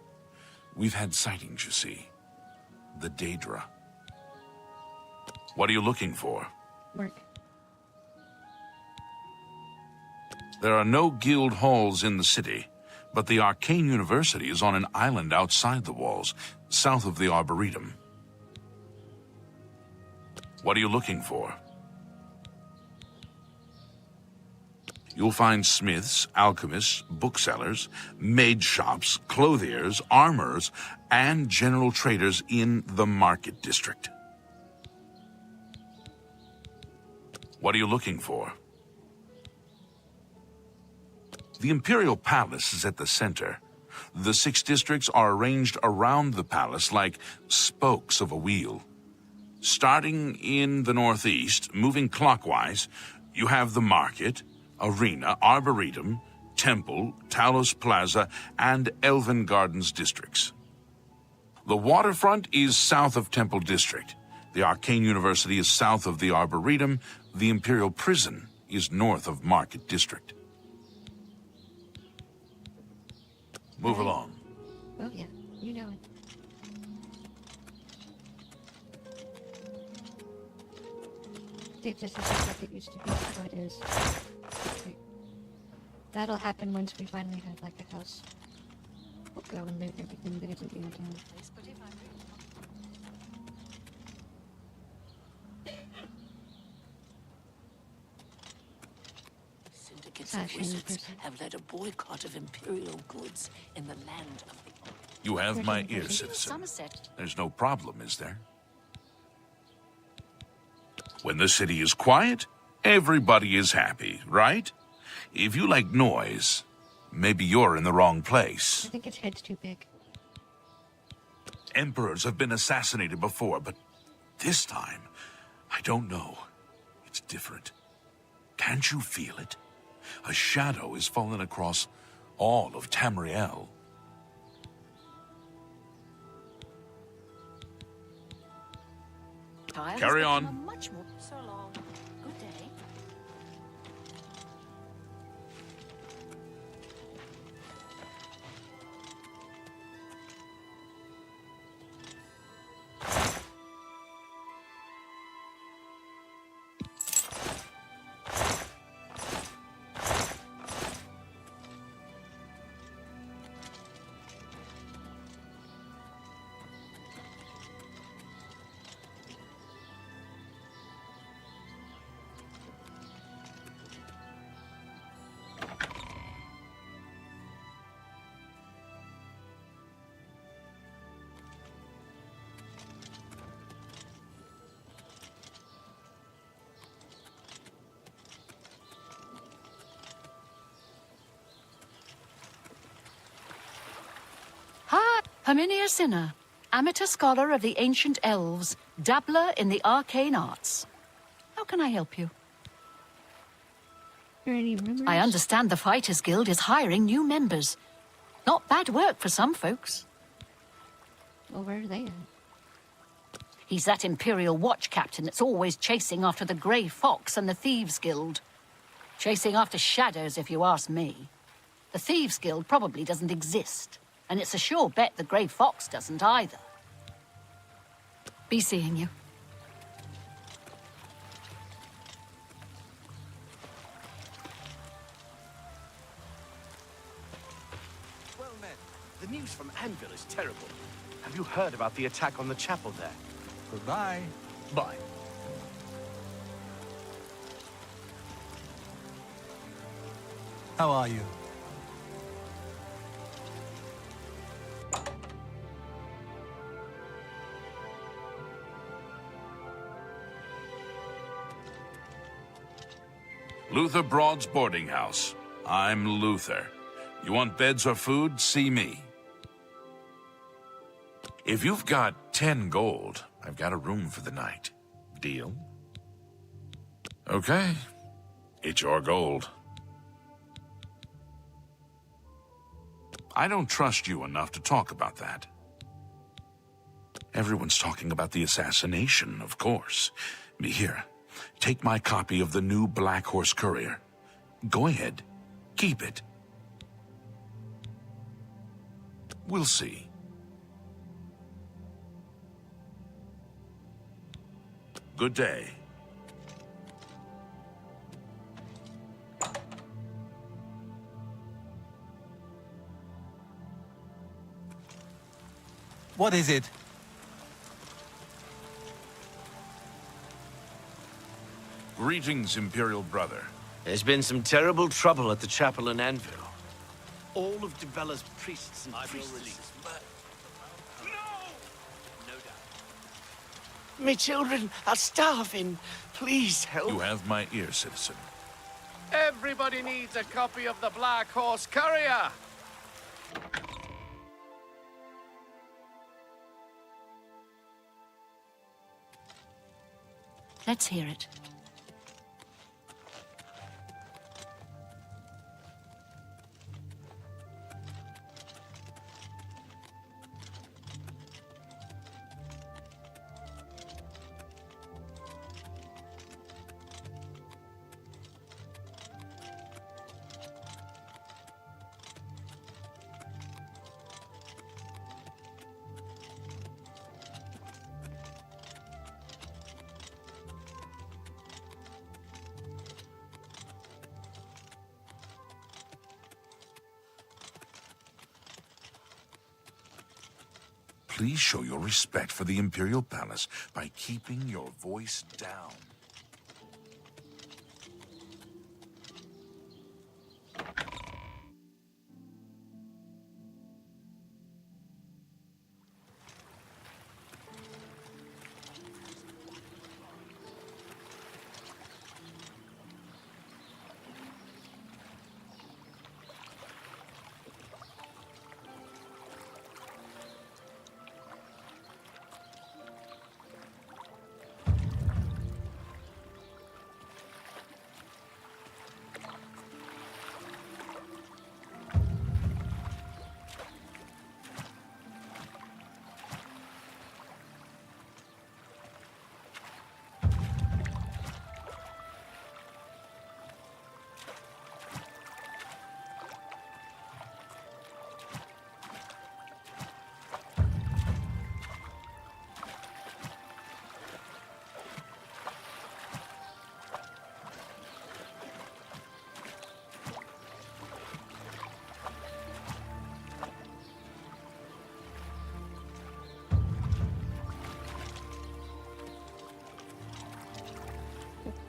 We've had sightings, you see. The Daedra. What are you looking for? Work. There are no guild halls in the city, but the Arcane University is on an island outside the walls, south of the Arboretum. What are you looking for? You'll find smiths, alchemists, booksellers, maid shops, clothiers, armorers, and general traders in the market district. What are you looking for? The Imperial Palace is at the center. The 6 districts are arranged around the palace like spokes of a wheel. Starting in the northeast, moving clockwise, you have the market, arena, arboretum, temple, Talos Plaza, and Elven Gardens districts. The waterfront is south of Temple District. The Arcane University is south of the Arboretum. The Imperial Prison is north of Market District. Move along. Oh yeah, you know it. It just isn't like it used to be, so it is. Okay. That'll happen once we finally have like a house. We'll go and loot everything that isn't in town. Syndicates of wizards have led a boycott of Imperial goods in the land of the... You have my ear, citizen. Somerset. There's no problem, is there? When the city is quiet, everybody is happy, right? If you like noise, maybe you're in the wrong place. I think its head's too big. Emperors have been assassinated before, but this time, I don't know. It's different. Can't you feel it? A shadow has fallen across all of Tamriel. Carry on. Much more. So long. Good day. Herminia Sinner, amateur scholar of the ancient elves, dabbler in the arcane arts. How can I help you? Are there any rumors? I understand the Fighters Guild is hiring new members. Not bad work for some folks. Well, where are they at? He's that Imperial Watch captain that's always chasing after the Grey Fox and the Thieves Guild. Chasing after shadows, if you ask me. The Thieves Guild probably doesn't exist, and it's a sure bet the Grey Fox doesn't either. Be seeing you. Well met. The news from Anvil is terrible. Have you heard about the attack on the chapel there? Goodbye. Bye. How are you? Luther Broad's boarding house. I'm Luther. You want beds or food? See me. If you've got 10 gold, I've got a room for the night. Deal? Okay. It's your gold. I don't trust you enough to talk about that. Everyone's talking about the assassination, of course. Here, take my copy of the new Black Horse Courier. Go ahead. Keep it. We'll see. Good day. What is it? Greetings, Imperial brother. There's been some terrible trouble at the chapel in Anvil. All of Debella's priests and priestesses murdered. No doubt. Me children are starving. Please help. You have my ear, citizen. Everybody needs a copy of the Black Horse Courier. Let's hear it. Please show your respect for the Imperial Palace by keeping your voice down.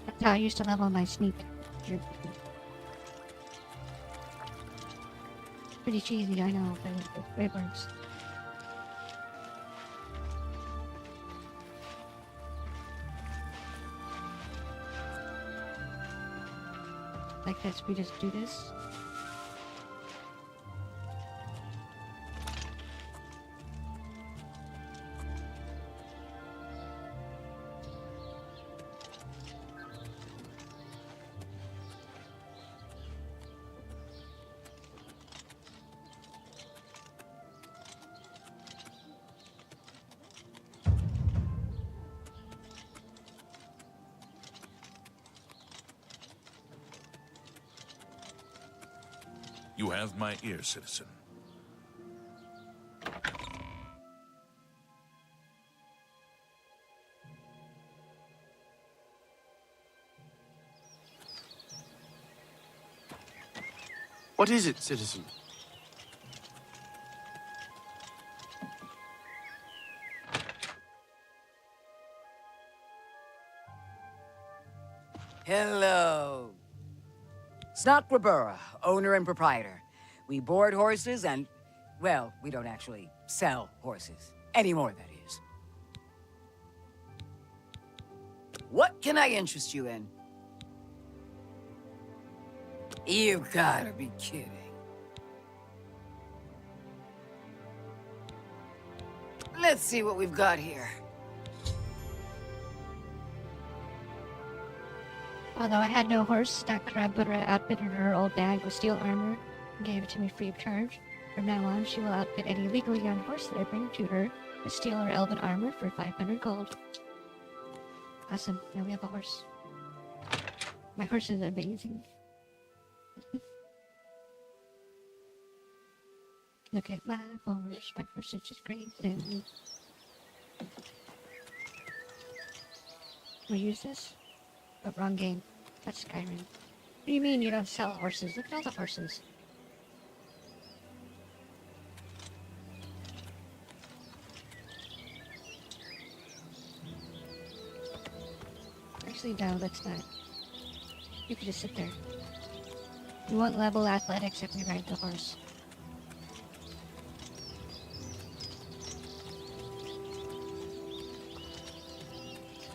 That's how I used to level my sneak. Pretty cheesy, I know, but it works. Like this, we just do this. You have my ear, citizen. What is it, citizen? Hello. Snotquabura, owner and proprietor. We board horses and, well, we don't actually sell horses. Anymore, that is. What can I interest you in? You've gotta be kidding. Let's see what we've got here. Although I had no horse, Snotquabura outfitted her old bag with steel armor and gave it to me free of charge. From now on, she will outfit any legally owned horse that I bring to her with steel or elven armor for 500 gold. Awesome, now we have a horse. My horse is amazing. Look at my horse is just great. We use this? But wrong game. That's Skyrim. What do you mean you don't sell horses? Look at all the horses. Actually, no, that's not. You can just sit there. You won't level athletics if you ride the horse.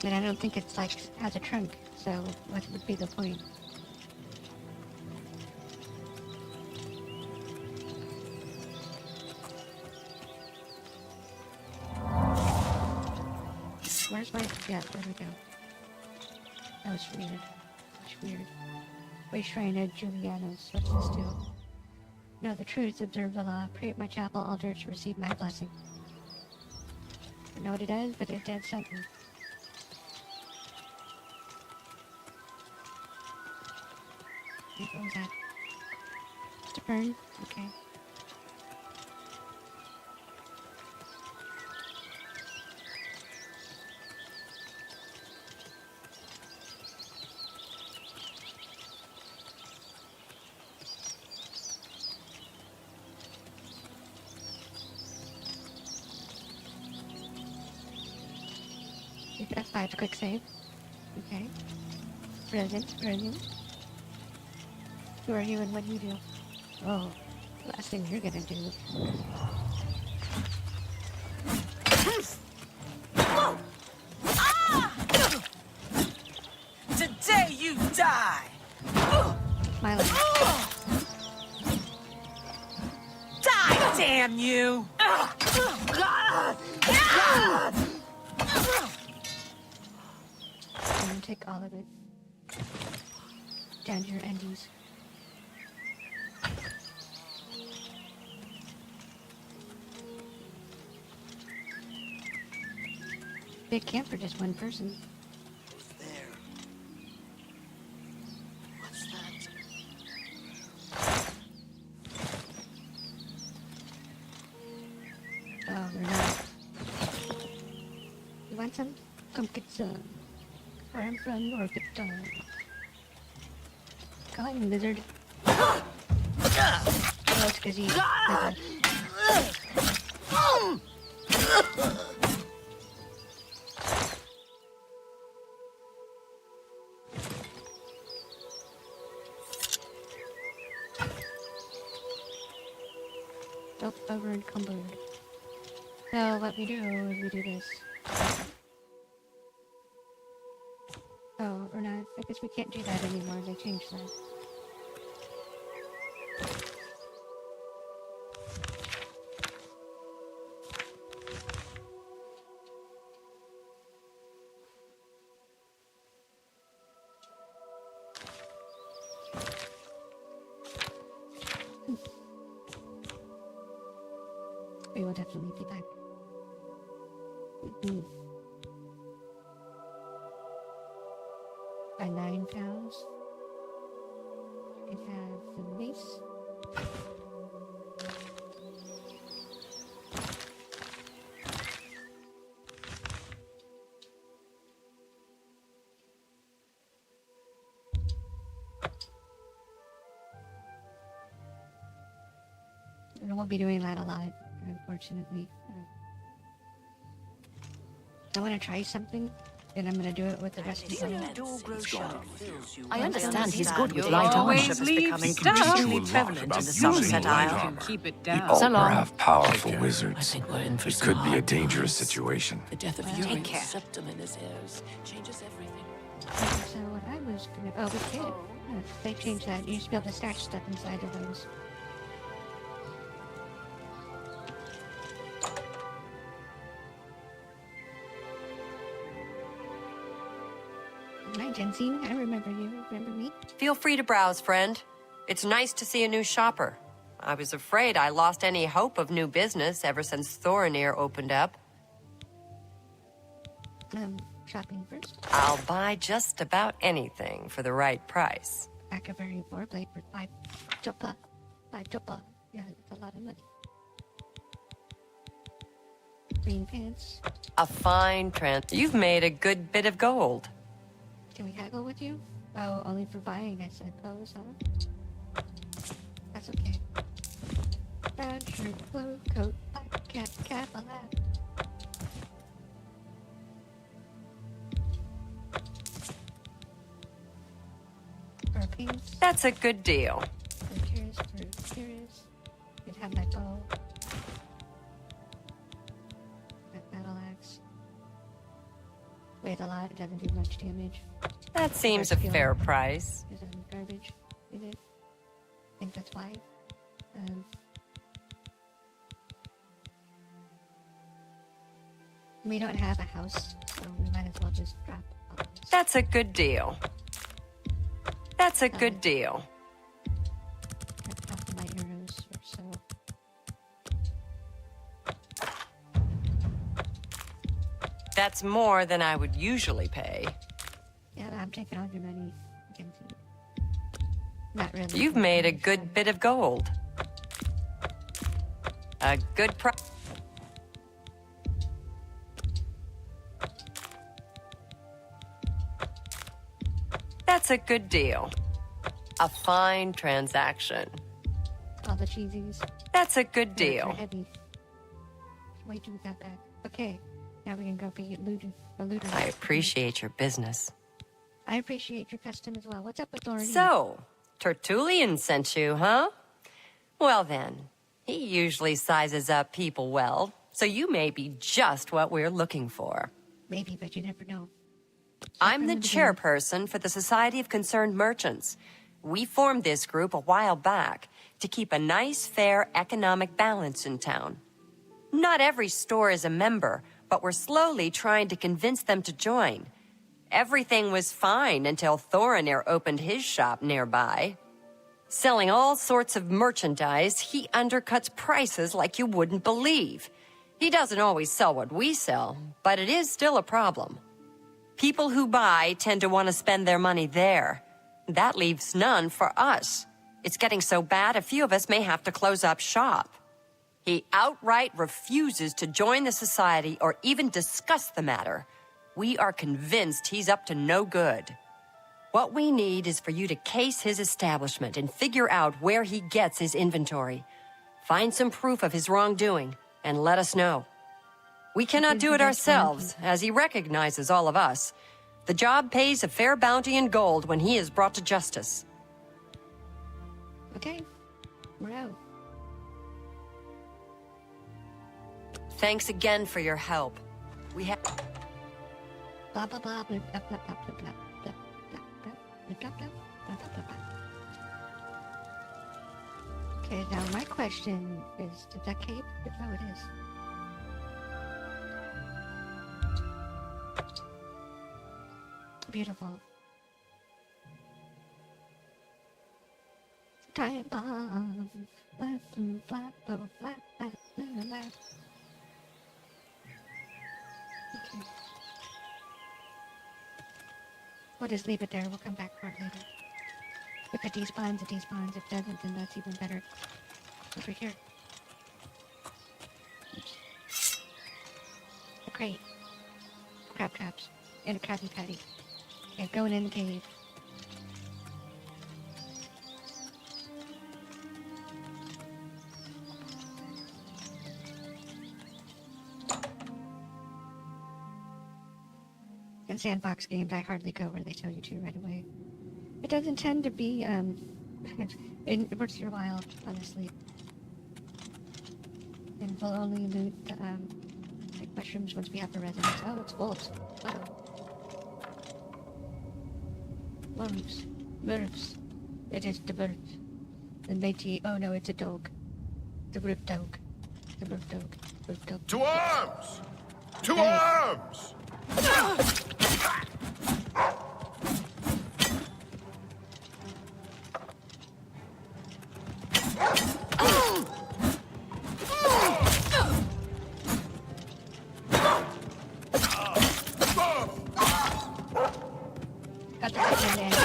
And I don't think it's like has a trunk, so what would be the point? Where's my... Yeah, there we go. That was weird. That's weird. Way Shrine at Juliana's. What's this do? Know the truth, observe the law, pray at my chapel altar to receive my blessing. I don't know what it does, but it did something. What was that? Just a burn? Okay. F5 to quick save. Okay. Brilliant, brilliant. Who are you and what do you do? Oh, last thing you're gonna do. Today you die! My life. Die, damn you! I'm gonna take all of it. Down to your endies. Big camp for just one person. There. What's that? Oh, they're not. You want some? Come get some. Where I'm from, or get some. Go ahead, lizard. Oh, it's because he's over encumbered. So what we do is we do this. Oh, or not. I guess we can't do that anymore. They changed that. We will definitely be back. By 9 cows. We can have the mace. I won't be doing that a lot, unfortunately. I want to try something, and I'm going to do it with the rest of the I understand he's good with light armor. Always leave Extremely prevalent in the Sunset Isle. Keep it The down. So Ultra long. have powerful I wizards. think we're in for It some could be a hard dangerous times. situation. The death of Take Uri's care. septum in his heirs changes everything. So what I was going to... Oh, we did. They changed that. You used to be able to stash stuff inside of those. Hi, Jensine. I remember you. Remember me? Feel free to browse, friend. It's nice to see a new shopper. I was afraid I lost any hope of new business ever since Thorinir opened up. Shopping first. I'll buy just about anything for the right price. Ackerberry foreblade for 5 chupa. 5 chupa. Yeah, it's a lot of money. Green pants. A fine You've made a good bit of gold. Can we haggle with you? Oh, only for buying, I suppose, huh? That's okay. Brown shirt, blue coat, black cap, cap, a lap. For pants. That's a good deal. For curious. You'd have my bow. That battle axe. Weighs a lot, it doesn't do much damage. That seems a fair price. Is it garbage? Is it? I think that's why. We don't have a house, so we might as well just drop all this. That's a good deal. That's a good deal. Drop the light arrows or so. That's more than I would usually pay. Yeah, I'm taking all your money. I can see. Not really. You've made a good bit of gold. A good price. That's a good deal. A fine transaction. All the cheesies. That's a good They're deal. heavy. Wait till we got back. Okay, now we can go be looted. I appreciate your business. I appreciate your custom as well. What's up with Thorin? So, Tertullian sent you, huh? Well then, he usually sizes up people well, so you may be just what we're looking for. Maybe, but you never know. I'm the chairperson for the Society of Concerned Merchants. We formed this group a while back to keep a nice, fair economic balance in town. Not every store is a member, but we're slowly trying to convince them to join. Everything was fine until Thorinir opened his shop nearby. Selling all sorts of merchandise, he undercuts prices like you wouldn't believe. He doesn't always sell what we sell, but it is still a problem. People who buy tend to want to spend their money there. That leaves none for us. It's getting so bad a few of us may have to close up shop. He outright refuses to join the society or even discuss the matter. We are convinced he's up to no good. What we need is for you to case his establishment and figure out where he gets his inventory. Find some proof of his wrongdoing and let us know. We cannot do it ourselves, as he recognizes all of us. The job pays a fair bounty in gold when he is brought to justice. Okay, we're out. Thanks again for your help. We have... Blah blah blah blah blah blah blah blah blah blah blah blah blah blah blah. Okay, now my question is that cape? Oh, it is. Beautiful. Time bomb. Flat, flat, flat, flat, flat, flat. Okay. We'll just leave it there. We'll come back for it later. Okay. it despawns, it despawns. If it doesn't, then that's even better. Over here. Oops. A crate. Crab traps. And a Krabby Patty. Okay, going in the cave. In sandbox games, I hardly go where they tell you to right away. It doesn't tend to be, worth your while, honestly. And we'll only loot, like mushrooms once we have the residence. Oh, it's wolves. Uh-oh. Wolves. Wolves. It is the birds. The matey. Oh no, it's a dog. The wolf dog. The wolf dog. Wolf dog. To arms! To Hey. arms! Got the right hand.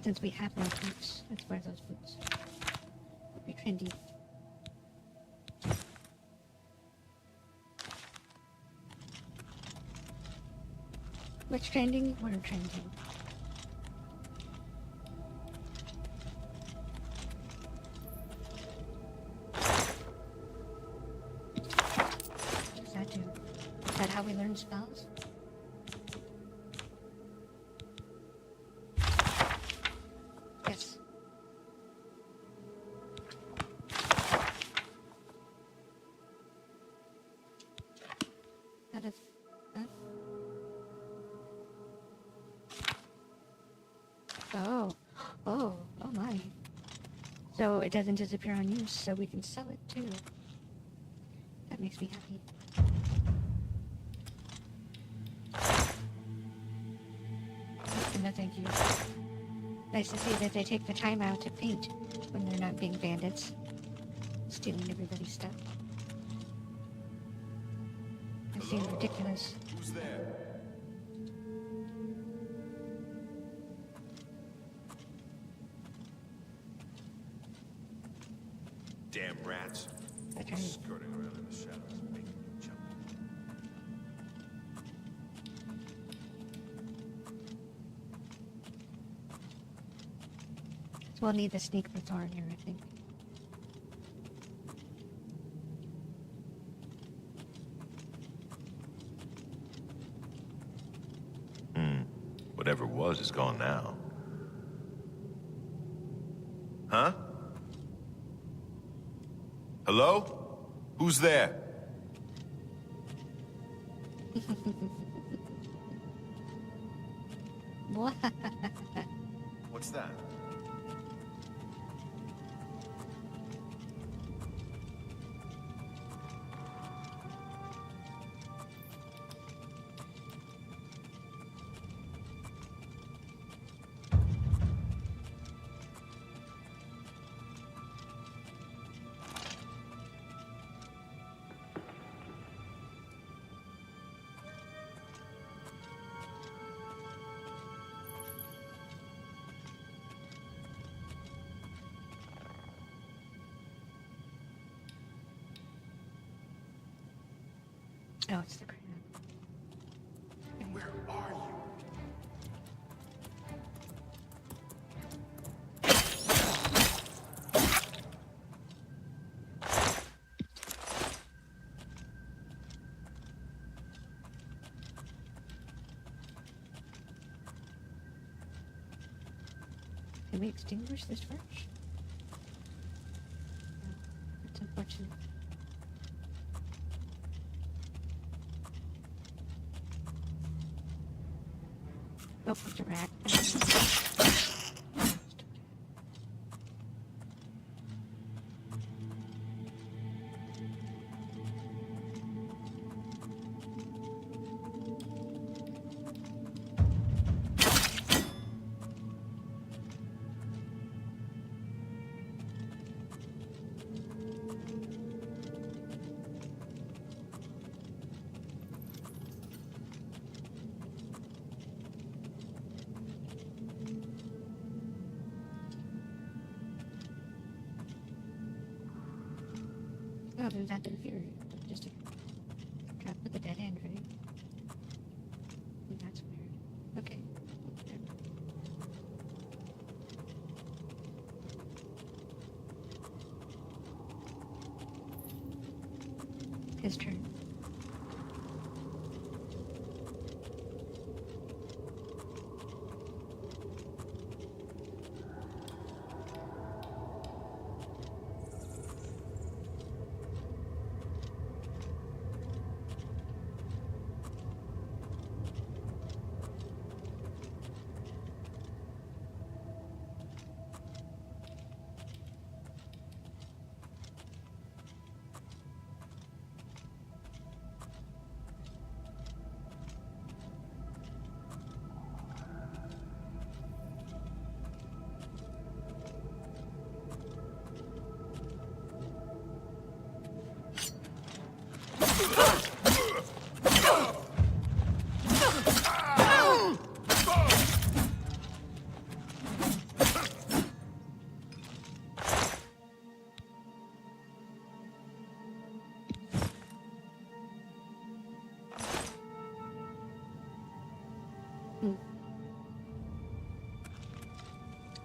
Since we have no boots, let's wear those boots. Would be trendy. What's trending? We're trending. What does that do? Is that how we learn spells? Yes. That is... Huh? Oh. Oh. Oh my. So it doesn't disappear on use, so we can sell it too. That makes me happy. No, thank you. Nice to see that they take the time out to paint when they're not being bandits, stealing everybody's stuff. It seems ridiculous. Who's there? Damn rats. That's right. Skirting around in the shadows, making me jump. So we'll need the sneak for Thorn here, I think. Whatever was is gone now. Huh? Hello? Who's there? What? What's that? Oh, it's the crab. Where are you? Can we extinguish this torch? No, that's unfortunate. Oh, it's a rat. Oh, there's that in here. Just to try to put the dead end, right? That's weird. Okay. His turn.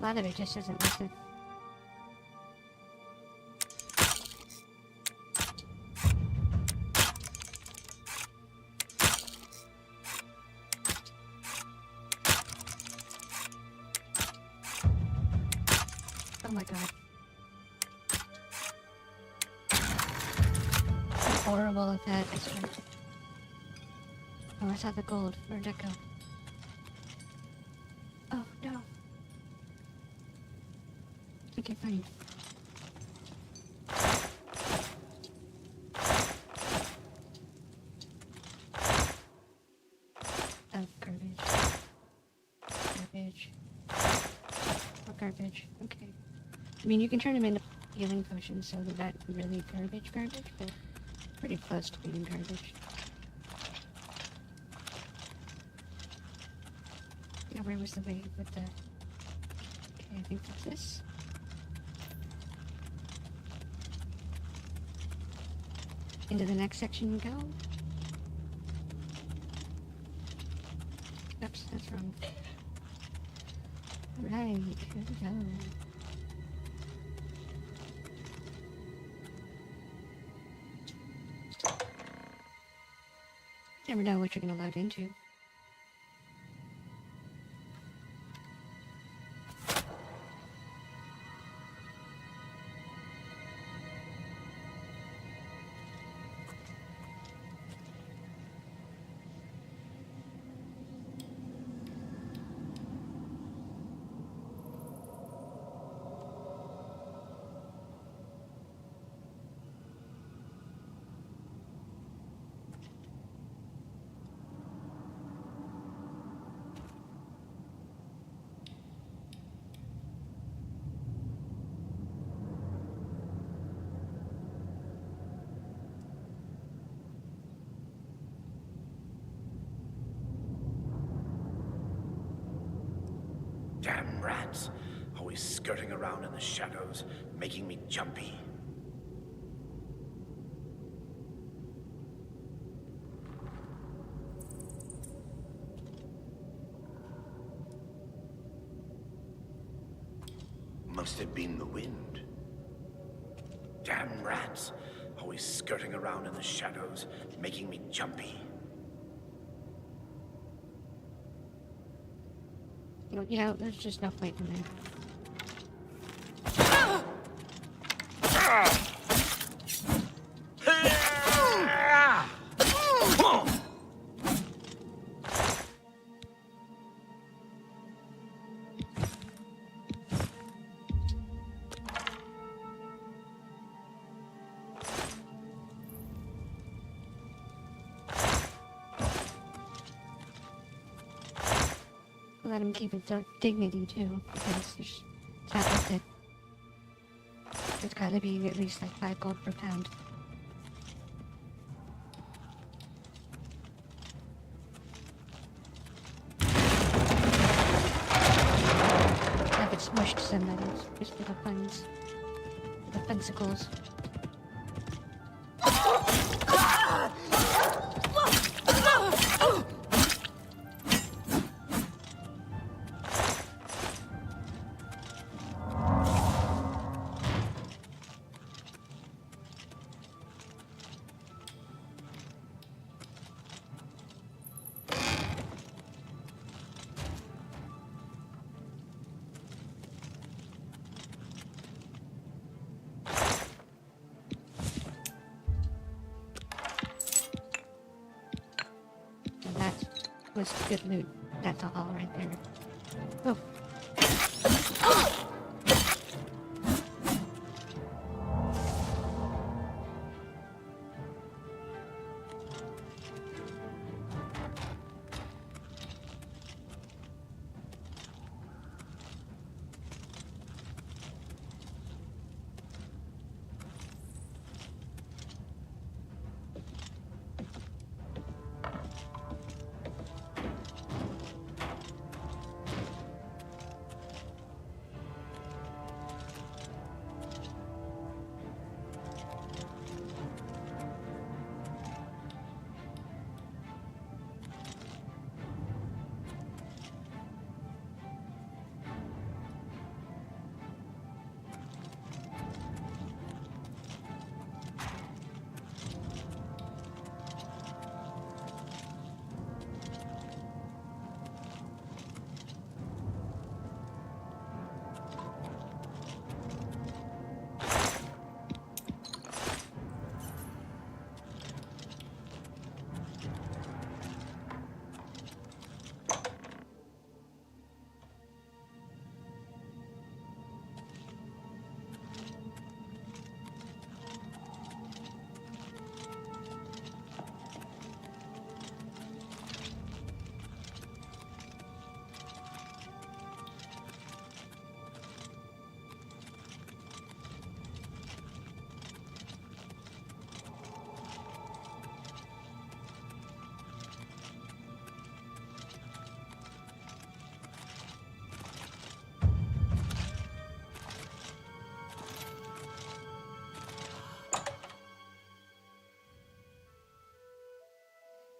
A lot of it just doesn't listen. Oh my god. Horrible at that extra. Oh, I saw the gold. Where'd that go? Oh, no. Okay, fine. Oh, garbage. Garbage. Oh, garbage. Okay. I mean, you can turn them into healing potions, so they're not really garbage, but pretty close to being garbage. Yeah, where was the way with the... Okay, I think that's this. Into the next section you go. Oops, that's wrong. Right, here we go. Never know what you're gonna load into. Damn rats. Always skirting around in the shadows, making me jumpy. Must have been the wind. Damn rats. Always skirting around in the shadows, making me jumpy. You know, there's just no point in there. Let him keep its dignity too, because it's not worth it. It's gotta be at least like 5 gold per pound. Have it smushed some, that is, just for the funds. The funsicles. That was good loot. That's all right there. Oh.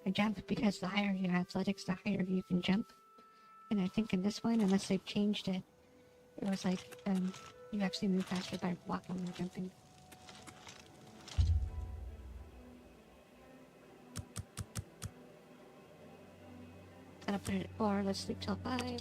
I jump because the higher your athletics, the higher you can jump. And I think in this one, unless they've changed it, it was like, you actually move faster by walking and jumping. Set up at 4, let's sleep till 5.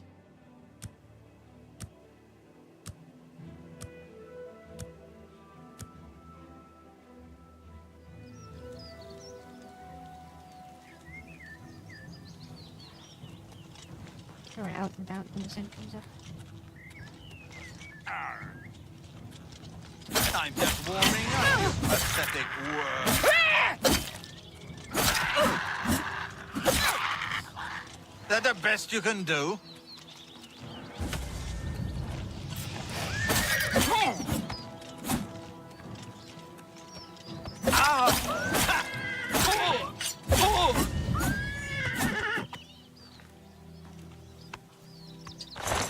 So we're out and about when the sun comes up. I'm just warming up, you pathetic worm. That the best you can do?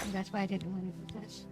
And that's why I didn't want to do this.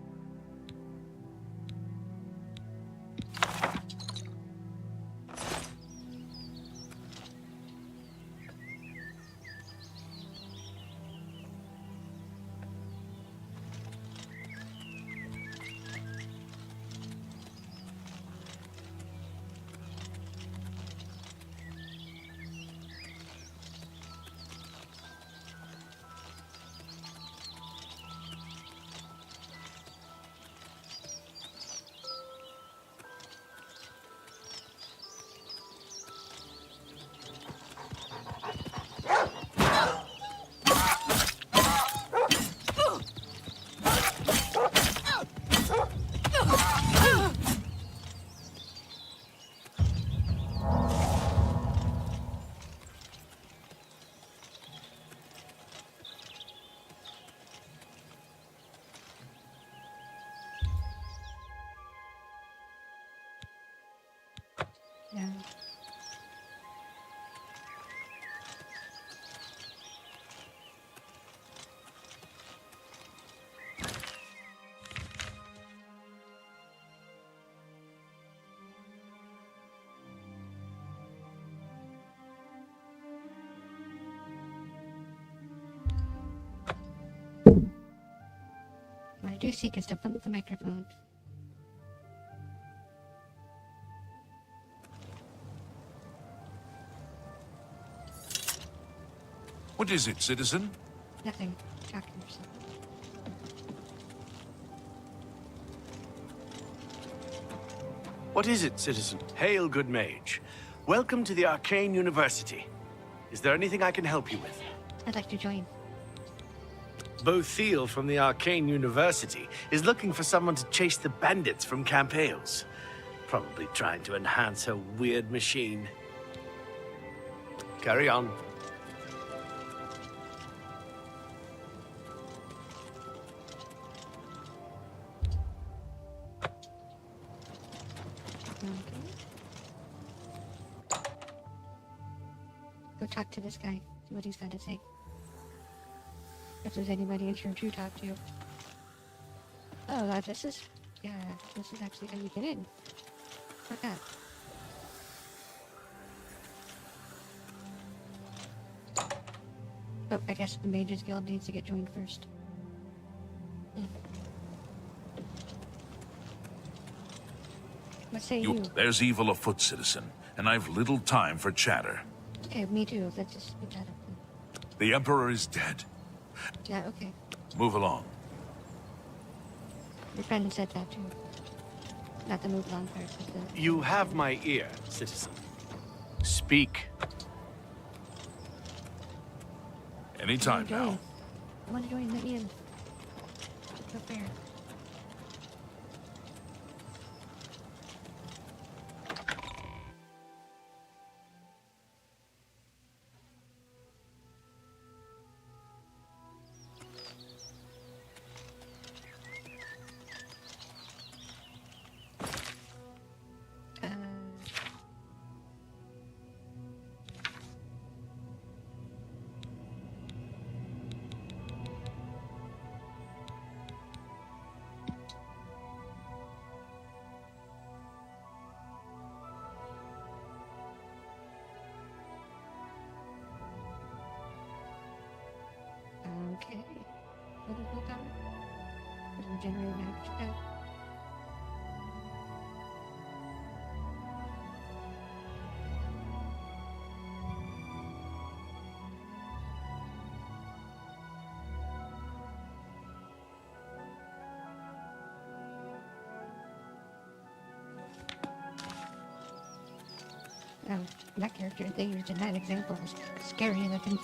Yeah. What I do seek is to pump the microphone. What is it, citizen? Nothing. Talking or something. What is it, citizen? Hail, good mage. Welcome to the Arcane University. Is there anything I can help you with? I'd like to join. Bothil from the Arcane University is looking for someone to chase the bandits from Camp Hales. Probably trying to enhance her weird machine. Carry on. Go talk to this guy. See what he's got to say. If there's anybody in here to talk to. Oh, this is... Yeah, this is actually how you get in. Look at that. Oh, I guess the Mages Guild needs to get joined first. What say you? There's evil afoot, citizen, and I've little time for chatter. Okay, me too. Let's just speak that up. The Emperor is dead. Yeah, okay. Move along. Your friend said that too. Not the move along part, but the... You have my ear, citizen. Speak. Anytime now. I want to join the end. It's not fair. Okay. What is it done? Regenerate magic. Oh, that character they used in that example was scary looking.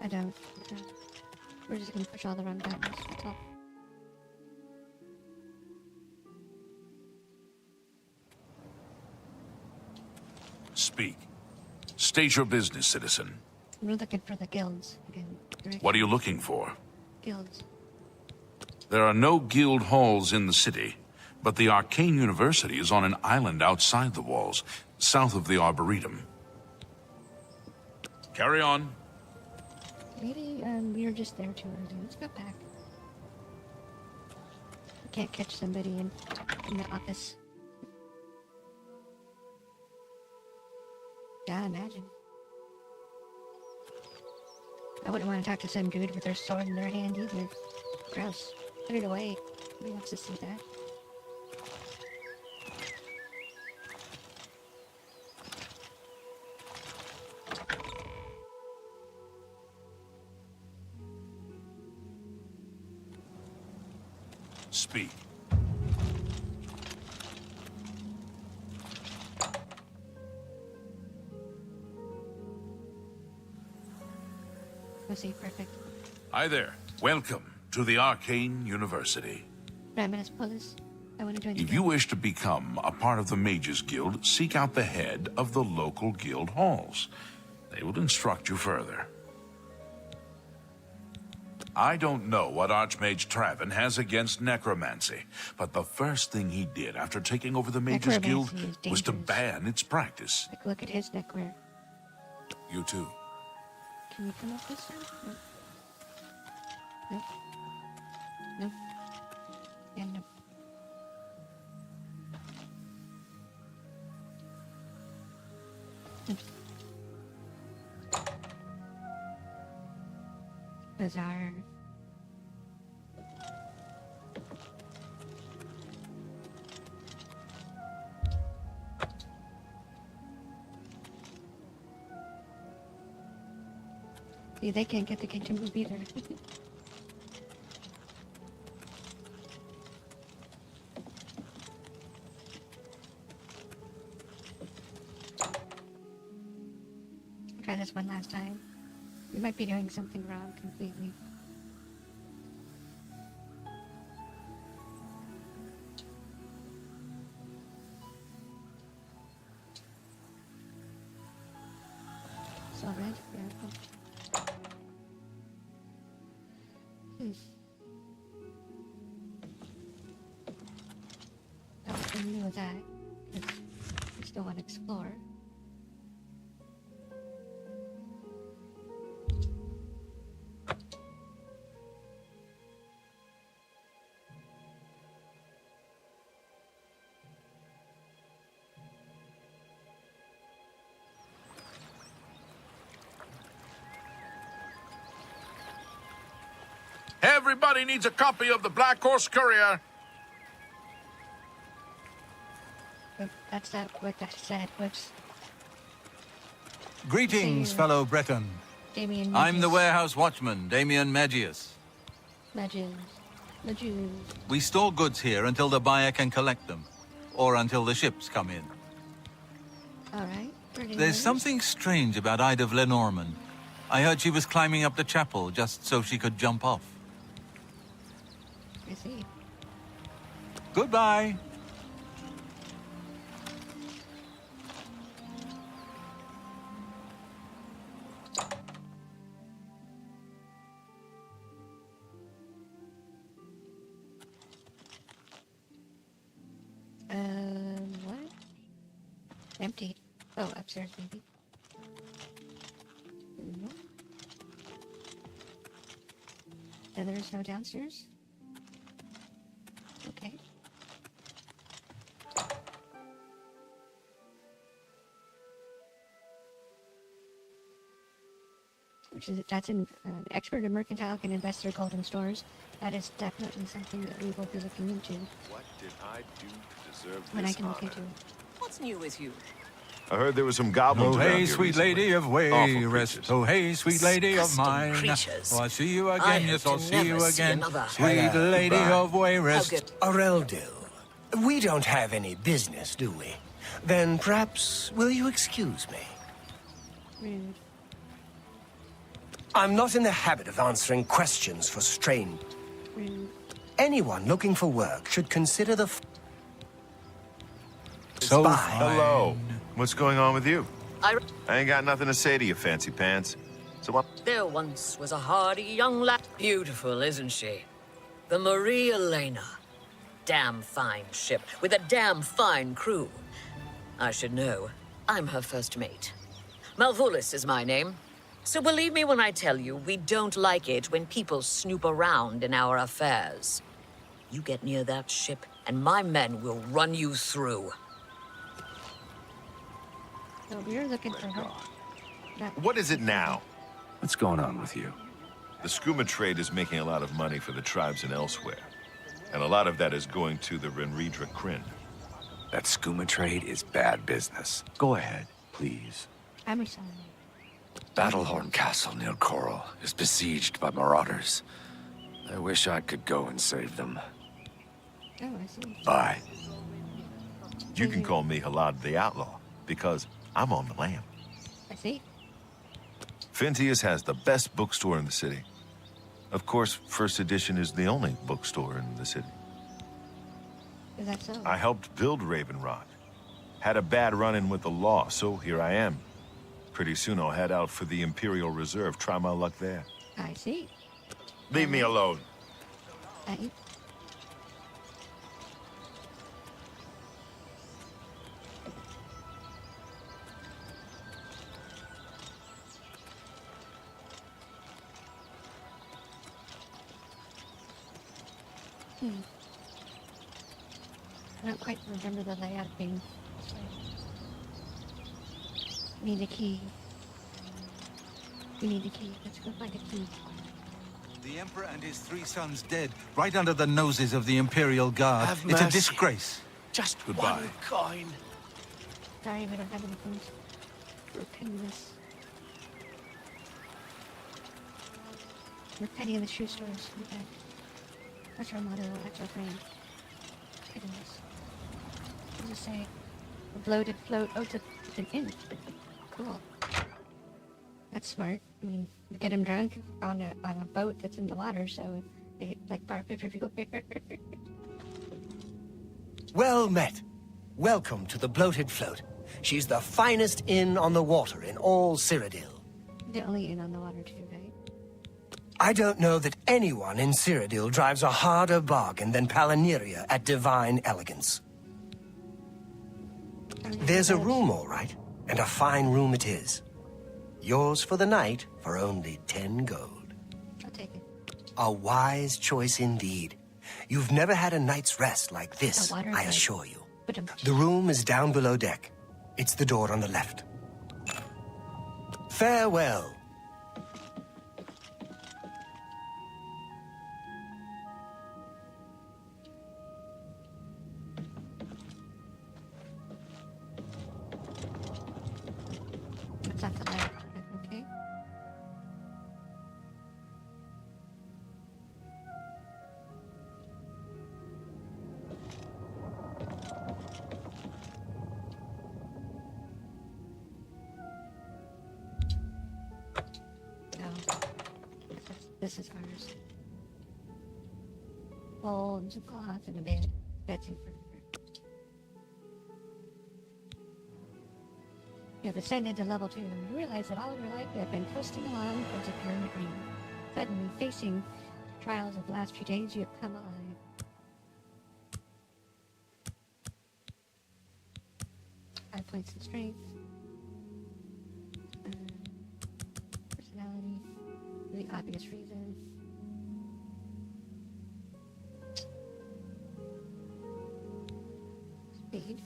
I don't. We're just gonna push all the run buttons, that's all. Speak. State your business, citizen. We're looking for the guilds again. What are you looking for? Guilds. There are no guild halls in the city, but the Arcane University is on an island outside the walls, south of the Arboretum. Carry on. Maybe we were just there too early. Let's go back. We can't catch somebody in the office. Yeah, imagine. I wouldn't want to talk to some dude with their sword in their hand either. Gross. Put it away. Nobody wants to see that. Speak. I see, perfect. Hi there. Welcome to the Arcane University. Raminus Pullus. I want to join the If you wish to become a part of the Mages Guild, seek out the head of the local guild halls. They will instruct you further. I don't know what Archmage Traven has against necromancy, but the first thing he did after taking over the Mages Guild was to ban its practice. Like, look at his neckwear. You too. Can you come up this time? No. No. No. Yeah, no. Bizarre. See, they can't get the king to move either. Try this one last time. We might be doing something wrong completely. It's all red? Yeah. Nothing new with that. We still want to explore. Everybody needs a copy of the Black Horse Courier. That's not what I said. Whoops. Greetings, fellow Breton. Damien I'm the Magius. warehouse watchman, Damien Magius. Magius. We store goods here until the buyer can collect them, or until the ships come in. Alright. There's something strange about Ida of Lenormand. I heard she was climbing up the chapel just so she could jump off. I see. Goodbye. What? Empty. Oh, upstairs maybe. No. And there's no downstairs? Okay. That's an expert in mercantile can invest their gold in stores. That is definitely something that we will be looking into. What did I do to deserve When I this can look honor? into. What's new with you? I heard there was some goblins Oh, around hey, here sweet recently. lady of Awful Wayrest. creatures. Oh, hey, sweet lady of Disgusting mine. creatures. Oh, I'll see you I again. hope Yes, to I'll see never you see again. another. Sweet Hello, lady bye. of Wayrest. How good. Areldil, we don't have any business, do we? Then perhaps, will you excuse me? Rude. I'm not in the habit of answering questions for strange. Rude. Anyone looking for work should consider the So Bye. fine. Hello. What's going on with you? I ain't got nothing to say to you, fancy pants. So what? There once was a hardy young lad. Beautiful, isn't she? The Marie Elena. Damn fine ship, with a damn fine crew. I should know. I'm her first mate. Malvolus is my name. So believe me when I tell you, we don't like it when people snoop around in our affairs. You get near that ship, and my men will run you through. So we're looking for her. What is it now? What's going on with you? The skooma trade is making a lot of money for the tribes and elsewhere. And a lot of that is going to the Renridra Kryn. That skooma trade is bad business. Go ahead, please. I'm sorry. Battlehorn Castle near Coral is besieged by marauders. I wish I could go and save them. Oh, I see. Bye. You can call me Halad the Outlaw, because I'm on the lam. I see. Fintius has the best bookstore in the city. Of course, First Edition is the only bookstore in the city. Is that so? I helped build Ravenrock. Had a bad run-in with the law, so here I am. Pretty soon I'll head out for the Imperial Reserve, try my luck there. I see. Leave me alone. Right? I don't quite remember the layout thing. So need a key. We need a key. Let's go find a key. The Emperor and his 3 sons dead, right under the noses of the Imperial Guard. Have It's a mercy. disgrace. Just Goodbye. one coin. Sorry, we don't have anything. We're petty this. We're petty in the shoe stores. Okay. That's our motto. That's our frame. Pettiness. What does it say? A bloated float. Oh, it's an inn. Cool. That's smart. I mean, you get him drunk on a boat that's in the water, so they like bar people. Well met. Welcome to the Bloated Float. She's the finest inn on the water in all Cyrodil. The only inn on the water too, right? I don't know that anyone in Cyrodil drives a harder bargain than Palaniria at Divine Elegance. There's a room, all right, and a fine room it is. Yours for the night for only 10 gold. I'll take it. A wise choice indeed. You've never had a night's rest like this, A water I bed. assure you. But The room is down below deck. It's the door on the left. Farewell. that's not the light. Okay. No. This is ours. Folds of cloth and a bed. That's in front of her. You have ascended to level 2 and you realize that all of your life you have been coasting along towards a pyramid ring. Suddenly, facing the trials of the last few days, you have come alive. Five points in strength. Personality. Really obvious reason. Speed.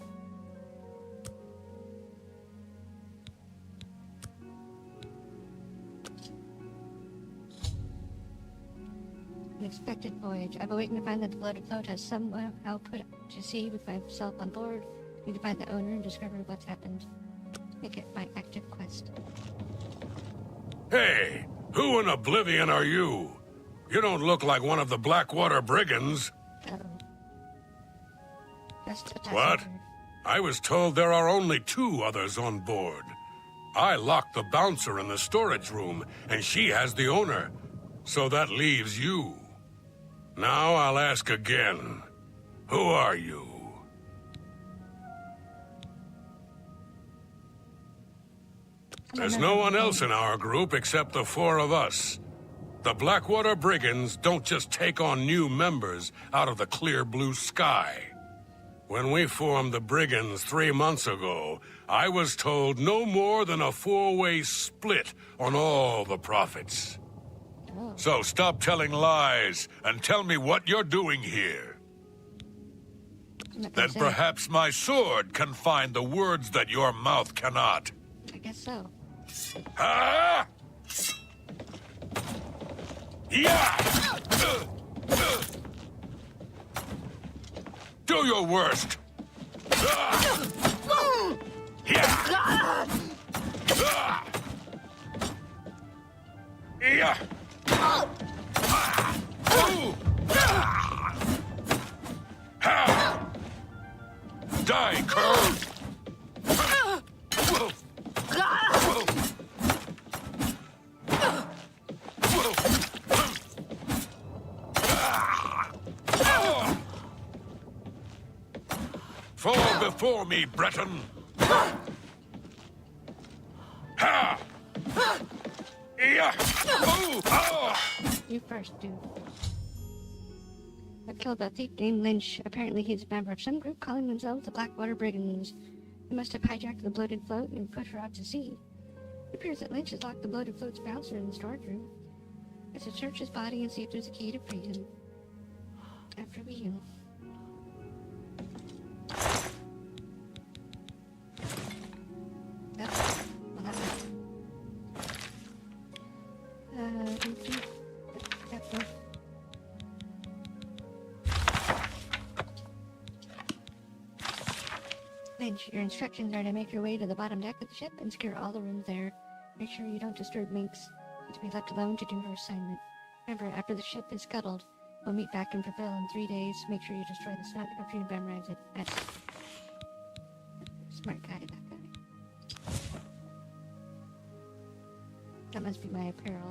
Unexpected voyage. I've awakened to find that the bloated float has somehow put to sea with myself on board. Need to find the owner and discover what's happened. Make it my active quest. Hey, who in Oblivion are you? You don't look like one of the Blackwater brigands. Oh. Just a What? passenger. I was told there are only 2 others on board. I locked the bouncer in the storage room, and she has the owner. So that leaves you. Now I'll ask again. Who are you? There's no one else in our group except the 4 of us. The Blackwater Brigands don't just take on new members out of the clear blue sky. When we formed the Brigands 3 months ago, I was told no more than a 4-way split on all the profits. So stop telling lies and tell me what you're doing here. Then perhaps my sword can find the words that your mouth cannot. I guess so. Ah! Yeah! Do your worst. Yeah! Yeah! Die, cur! Fall before me, Breton! Ha! Yeah! Ooh! Ah! You first, dude. I've killed a thief named Lynch. Apparently he's a member of some group calling themselves the Blackwater Brigands. They must have hijacked the bloated float and put her out to sea. It appears that Lynch has locked the bloated float's bouncer in the storage room. I should search his body and see if there's a key to free him. After we heal. Yep. Well, that worked. Lynch, your instructions are to make your way to the bottom deck of the ship and secure all the rooms there. Make sure you don't disturb Minx. To be left alone to do her assignment. Remember, after the ship is scuttled, we'll meet back in Purville in 3 days. Make sure you destroy the snot after you memorize it. Smart guy, that guy. That must be my apparel.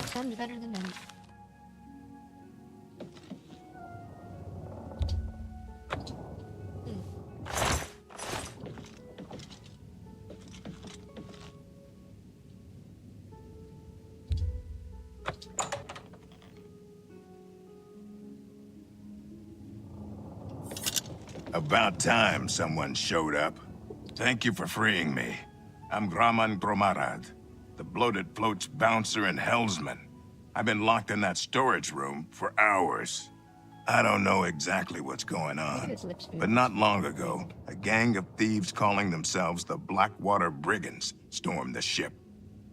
Sounds better than none. About time someone showed up. Thank you for freeing me. I'm Graman Gromarad, the bloated float's bouncer and helmsman. I've been locked in that storage room for hours. I don't know exactly what's going on, but not long ago, a gang of thieves calling themselves the Blackwater Brigands stormed the ship.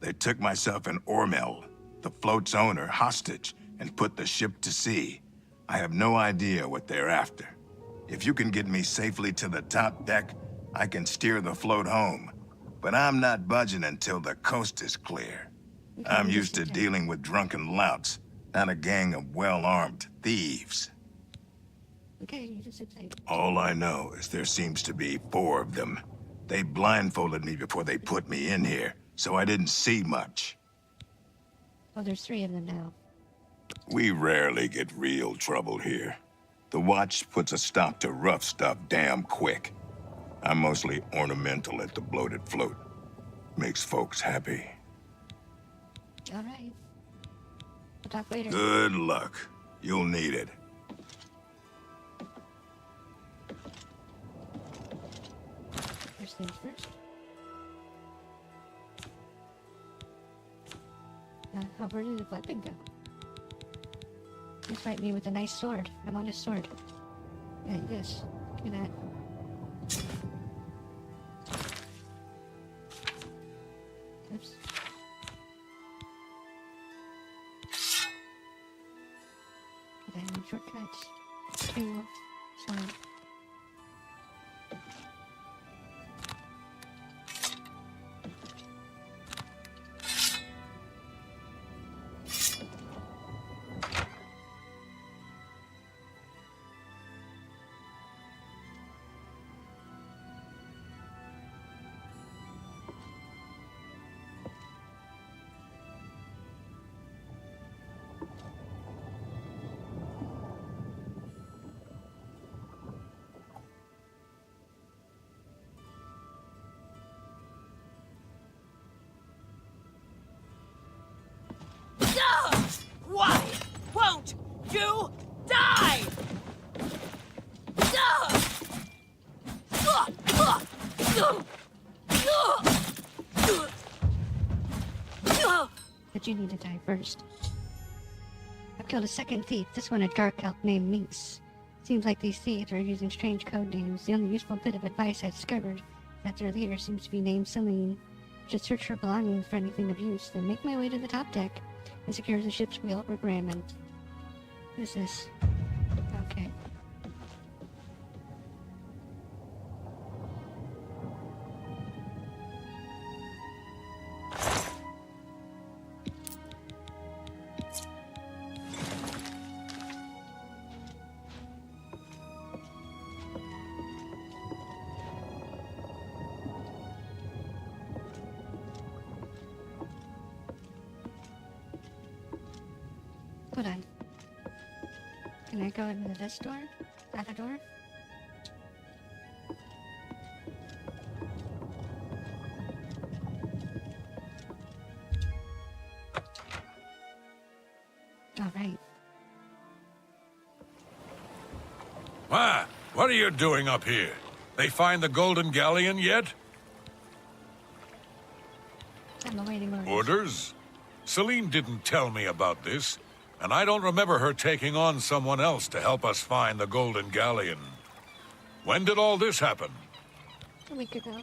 They took myself and Ormel, the float's owner, hostage and put the ship to sea. I have no idea what they're after. If you can get me safely to the top deck, I can steer the float home. But I'm not budging until the coast is clear. I'm used to dealing with drunken louts, not a gang of well-armed thieves. Okay, you just sit tight. All I know is there seems to be 4 of them. They blindfolded me before they put me in here, so I didn't see much. Oh, there's 3 of them now. We rarely get real trouble here. The Watch puts a stop to rough stuff damn quick. I'm mostly ornamental at the bloated float. Makes folks happy. All right. We'll talk later. Good luck. You'll need it. First things first. Where did the weapon go? Just fight me with a nice sword. I want a sword. Yeah, yes. Give me that. Oops. Then shortcuts. 2. Sword. Why won't you die? But you need to die first. I've killed a second thief, this one a dark elf named Minx. Seems like these thieves are using strange code names. The only useful bit of advice I've discovered is that their leader seems to be named Celine. Should search for belongings for anything of use, then make my way to the top deck and secure the ship's wheel for Graman. What is this? Okay. Hold on. Can I go into this door? Is that a door? What are you doing up here? They find the Golden Galleon yet? I'm awaiting orders. Orders? Celine didn't tell me about this, and I don't remember her taking on someone else to help us find the Golden Galleon. When did all this happen? A week ago.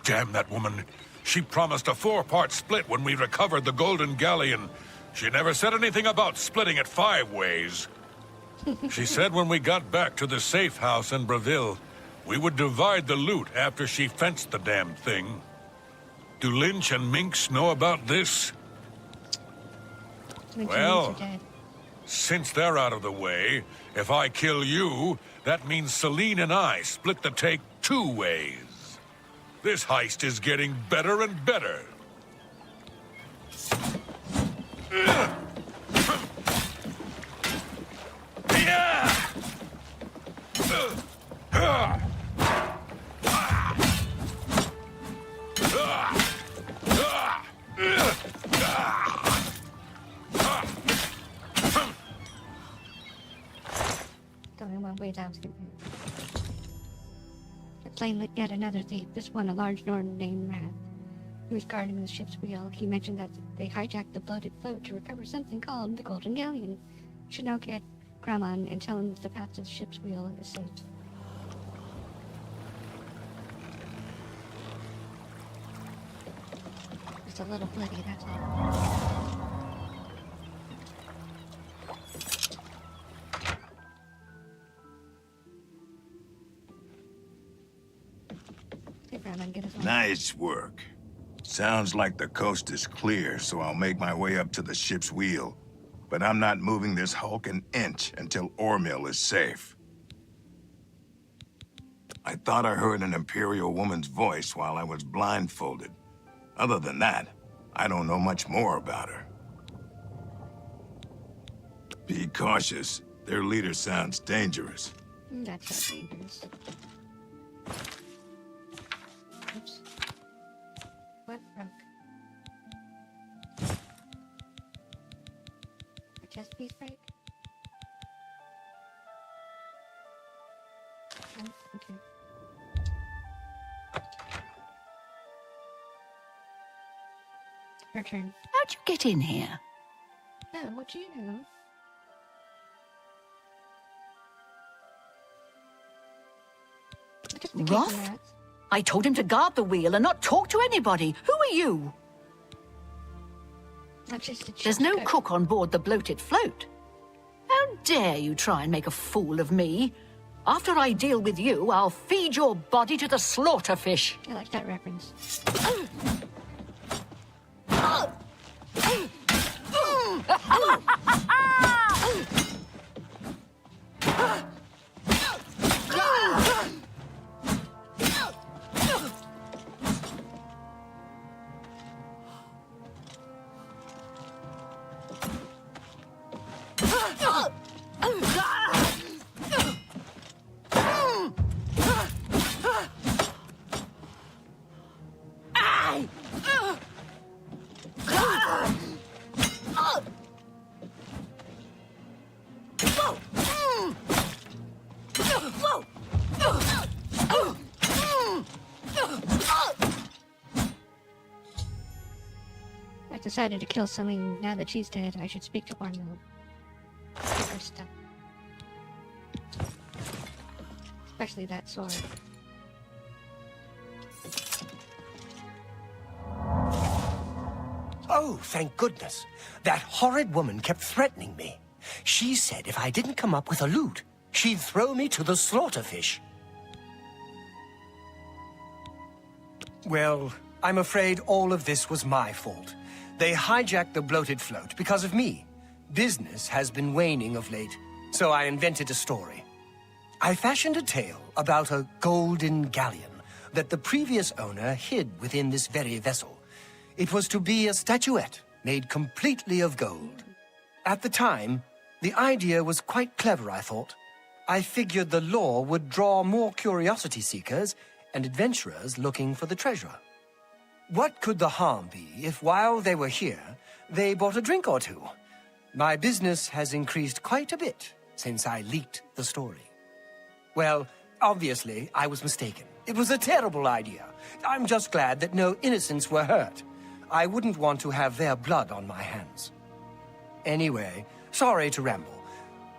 Damn that woman. She promised a 4-part split when we recovered the Golden Galleon. She never said anything about splitting it 5 ways. She said when we got back to the safe house in Breville, we would divide the loot after she fenced the damn thing. Do Lynch and Minx know about this? Well, since they're out of the way, if I kill you, that means Celine and I split the take 2 ways. This heist is getting better and better. Going one way down. Playing yet another thief, this one a large Norton named Rat, who was guarding the ship's wheel. He mentioned that they hijacked the bloated float to recover something called the Golden Galleon. Should now get Graman and tell him the path to the ship's wheel is safe. Just a little bloody, that's all. Nice work. Sounds like the coast is clear, so I'll make my way up to the ship's wheel. But I'm not moving this hulk an inch until Ormill is safe. I thought I heard an Imperial woman's voice while I was blindfolded. Other than that, I don't know much more about her. Be cautious. Their leader sounds dangerous. That's not dangerous. Oops. What broke? A chest piece break? Oh, okay. Her turn. How'd you get in here? Oh, what do you know? Roth? I told him to guard the wheel and not talk to anybody. Who are you? There's no cook on board the bloated float. How dare you try and make a fool of me? After I deal with you, I'll feed your body to the slaughterfish. I like that reference. I decided to kill Celine. Now that she's dead, I should speak to Ormill. Get her stuff. Especially that sword. Oh, thank goodness. That horrid woman kept threatening me. She said if I didn't come up with a loot, she'd throw me to the slaughterfish. Well, I'm afraid all of this was my fault. They hijacked the bloated float because of me. Business has been waning of late, so I invented a story. I fashioned a tale about a golden galleon that the previous owner hid within this very vessel. It was to be a statuette made completely of gold. At the time, the idea was quite clever, I thought. I figured the lore would draw more curiosity seekers and adventurers looking for the treasure. What could the harm be if while they were here, they bought a drink or two? My business has increased quite a bit, since I leaked the story. Well, obviously, I was mistaken. It was a terrible idea. I'm just glad that no innocents were hurt. I wouldn't want to have their blood on my hands. Anyway, sorry to ramble.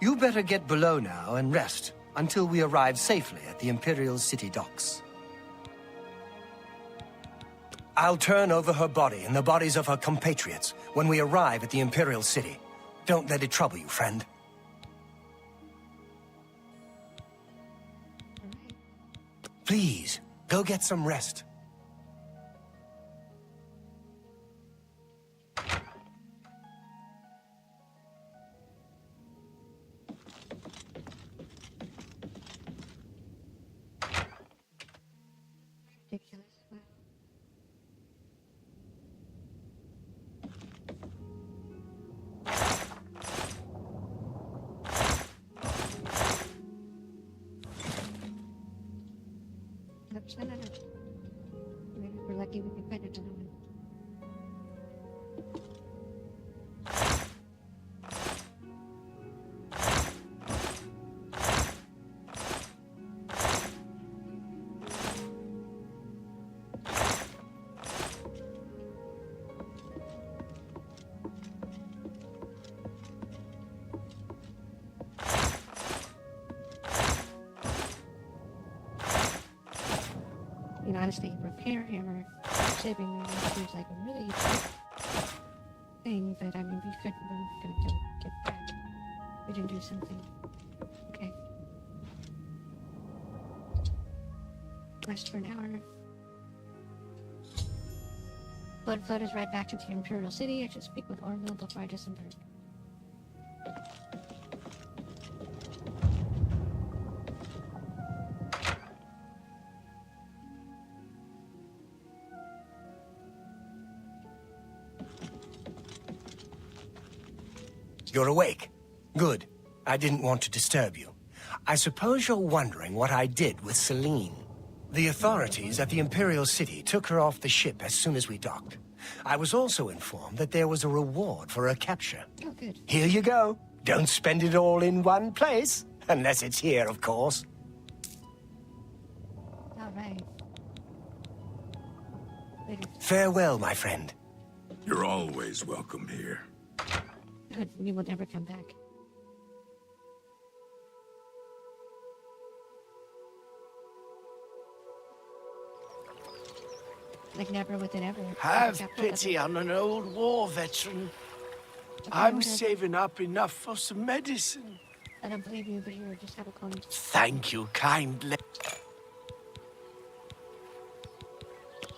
You better get below now and rest until we arrive safely at the Imperial City docks. I'll turn over her body and the bodies of her compatriots when we arrive at the Imperial City. Don't let it trouble you, friend. Please, go get some rest. Ridiculous. Wow. Oops, no. Maybe we're lucky we can find another one. You know, honestly, repair hammer saving room seems like a really cheap thing, but I mean, we're gonna get back. We didn't do something. Okay. Rest for an hour. Float is right back to the Imperial City. I should speak with Orville before I disembark. You're awake. Good. I didn't want to disturb you. I suppose you're wondering what I did with Celine. The authorities at the Imperial City took her off the ship as soon as we docked. I was also informed that there was a reward for her capture. Oh, good. Here you go. Don't spend it all in one place. Unless it's here, of course. All right. Later. Farewell, my friend. You're always welcome here. Good. We will never come back. Like never with it ever. Have pity on an old war veteran. I'm saving up enough for some medicine. I don't believe you, but here, just have a cold. Thank you kindly.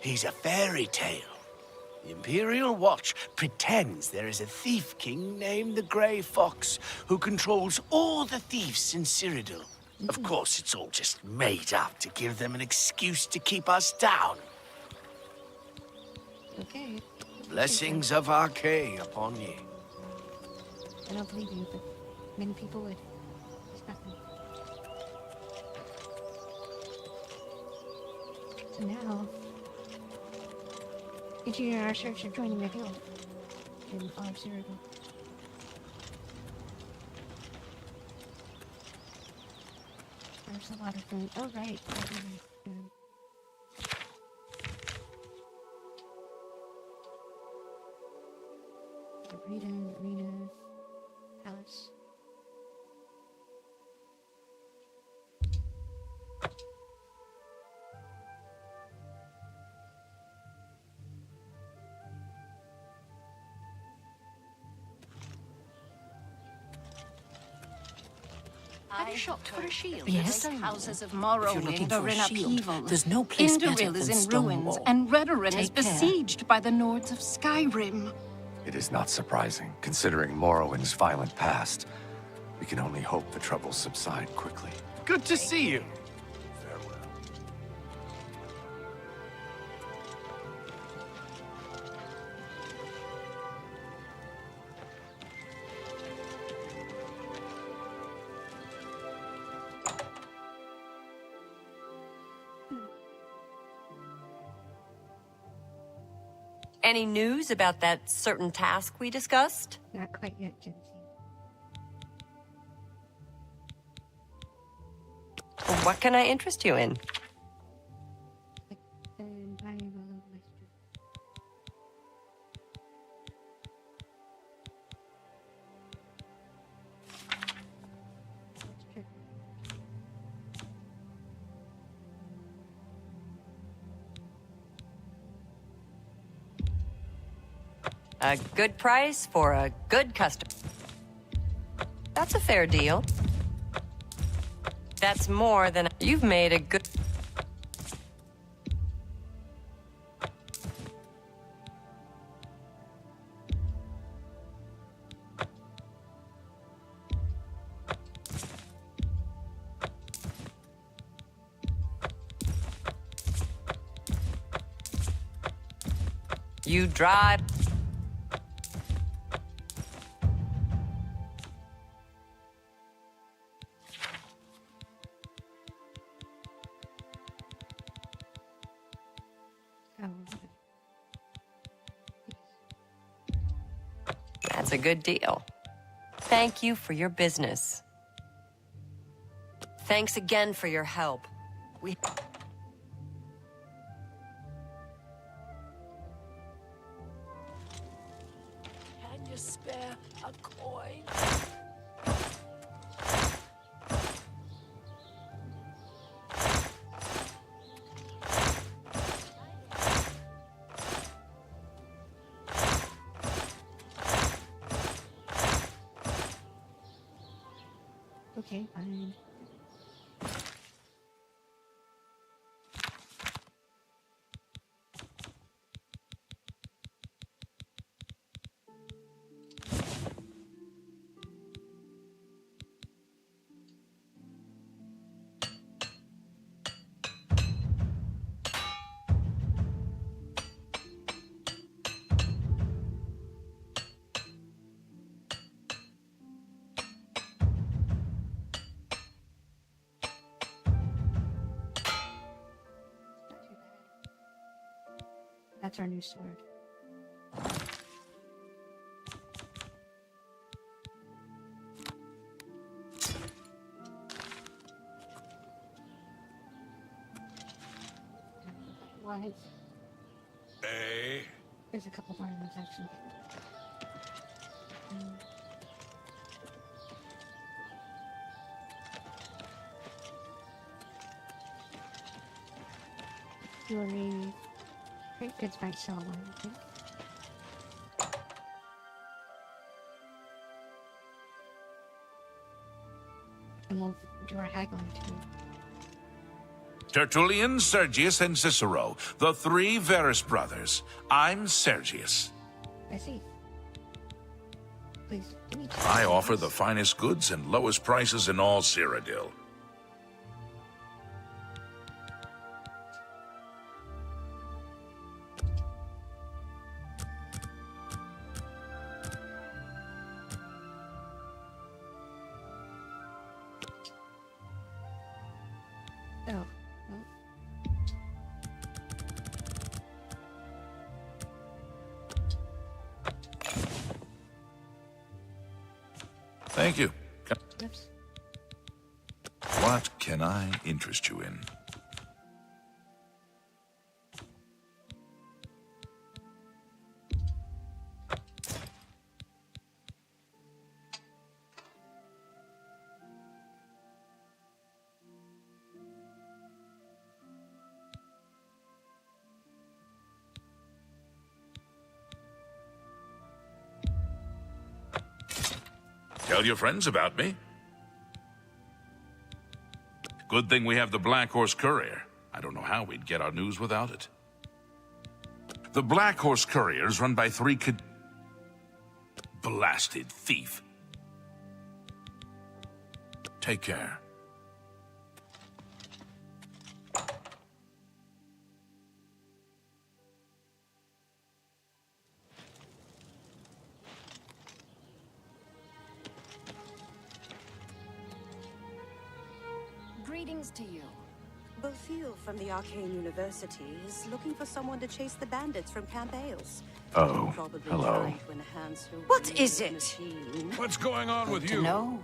He's a fairy tale. The Imperial Watch pretends there is a thief king named the Grey Fox who controls all the thieves in Cyrodil. Of course, it's all just made up to give them an excuse to keep us down. Okay. Blessings of Arcay upon ye. I don't believe you, but many people would. It's nothing. So now, continue our search of joining the guild in all of Cyrodil. There's a lot of things. Oh, right. Arena, palace. Have you shopped for a shield? Yes. The houses of If Morrow you're looking are for a in shield, upheaval. there's no place better Indoril is than in ruins, Stonewall. and Redoran is Take care. besieged by the Nords of Skyrim. It is not surprising, considering Morrowind's violent past. We can only hope the troubles subside quickly. Good to see you. Any news about that certain task we discussed? Not quite yet, Jency. What can I interest you in? A good price for a good customer. That's a fair deal. That's more than you've made a good... You drive... That's a good deal. Thank you for your business. Thanks again for your help. We... Can you spare a coin? Okay, fine. That's our new sword. Why? Hey. There's a couple more of those actually. Jewelry. Great goods might sell one, I think. And we'll do our haggling too. Tertullian, Sergius, and Cicero, the three Verus brothers. I'm Sergius. I see. Please, give me two. I offer the finest goods and lowest prices in all Cyrodil. Oh. Thank you. Oops. What can I interest you in? Tell your friends about me. Good thing we have the Black Horse Courier. I don't know how we'd get our news without it. The Black Horse Courier is run by three blasted thief. Take care. Greetings to you. Bothil from the Arcane University is looking for someone to chase the bandits from Camp Ailes. Oh, Probably hello. trying to enhance her What weird is it? machine. What's going on with To you? know.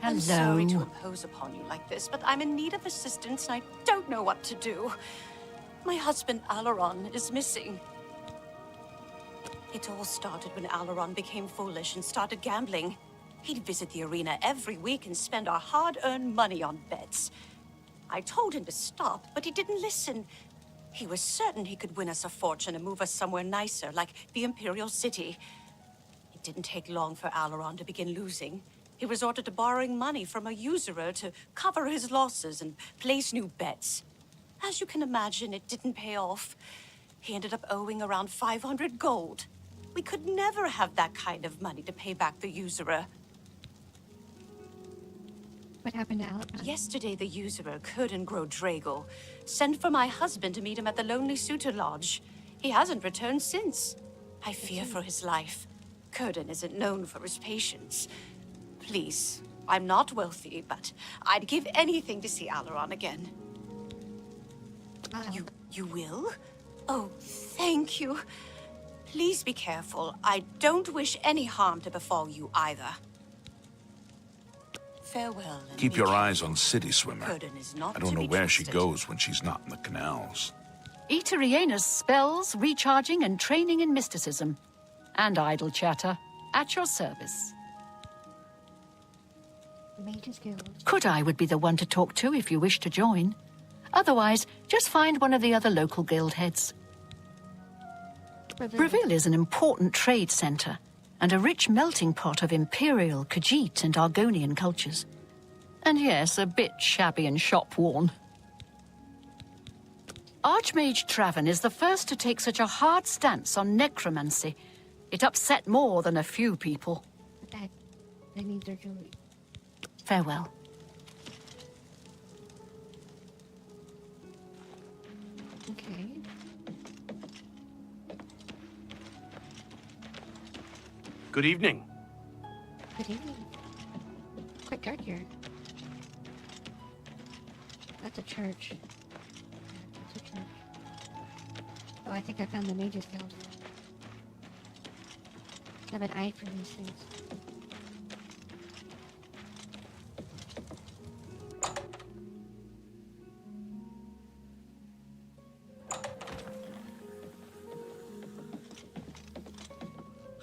I'm sorry to impose upon you like this, but I'm in need of assistance and I don't know what to do. My husband, Alaron, is missing. It all started when Alaron became foolish and started gambling. He'd visit the arena every week and spend our hard-earned money on bets. I told him to stop, but he didn't listen. He was certain he could win us a fortune and move us somewhere nicer, like the Imperial City. It didn't take long for Alaron to begin losing. He resorted to borrowing money from a usurer to cover his losses and place new bets. As you can imagine, it didn't pay off. He ended up owing around 500 gold. We could never have that kind of money to pay back the usurer. What happened to Alaron? Yesterday, the usurer couldn't grow Drago. Sent for my husband to meet him at the Lonely Suitor Lodge. He hasn't returned since. I fear for his life. Kurden isn't known for his patience. Please, I'm not wealthy, but I'd give anything to see Alaron again. You will? Oh, thank you. Please be careful. I don't wish any harm to befall you either. Farewell. And Keep your eyes on City Swimmer. Kurden is not I don't to know be where she trusted. goes when she's not in the canals. Eteriena's spells, recharging and training in mysticism. And idle chatter. At your service. Mage's Guild. Kudai would be the one to talk to if you wish to join. Otherwise, just find one of the other local guild heads. Breville is an important trade center and a rich melting pot of Imperial, Khajiit, and Argonian cultures. And yes, a bit shabby and shop-worn. Archmage Traven is the first to take such a hard stance on necromancy. It upset more than a few people. But they need their jewelry. Farewell. Okay. Good evening. Good evening. Quite dark here. That's a church. That's a church. Oh, I think I found the Mage's Guild. I have an eye for these things.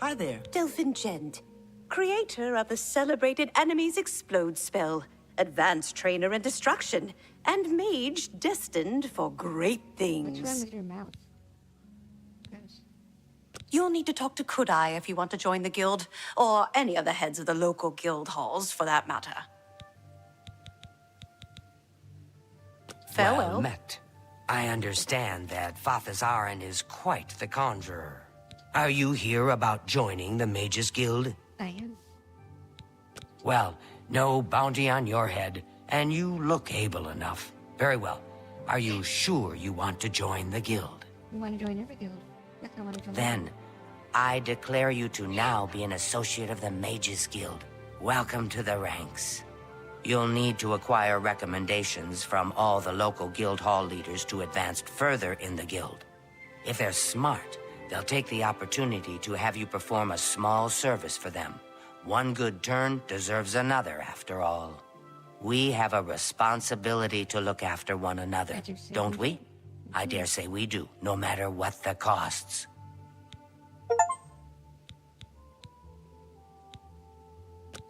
Hi there. Delphin Gent, creator of the celebrated Enemies Explode spell, advanced trainer in destruction, and mage destined for great things. What's wrong with your mouth? Gross. You'll need to talk to Kudai if you want to join the guild, or any of the heads of the local guild halls, for that matter. Farewell. Well met. I understand that Fathazaran is quite the conjurer. Are you here about joining the Mages Guild? I am. Well, no bounty on your head, and you look able enough. Very well. Are you sure you want to join the guild? You want to join every guild. Yes, I want to join. Then, I declare you to now be an associate of the Mages Guild. Welcome to the ranks. You'll need to acquire recommendations from all the local guild hall leaders to advance further in the guild. If they're smart, they'll take the opportunity to have you perform a small service for them. One good turn deserves another, after all. We have a responsibility to look after one another, don't we? I dare say we do, no matter what the costs.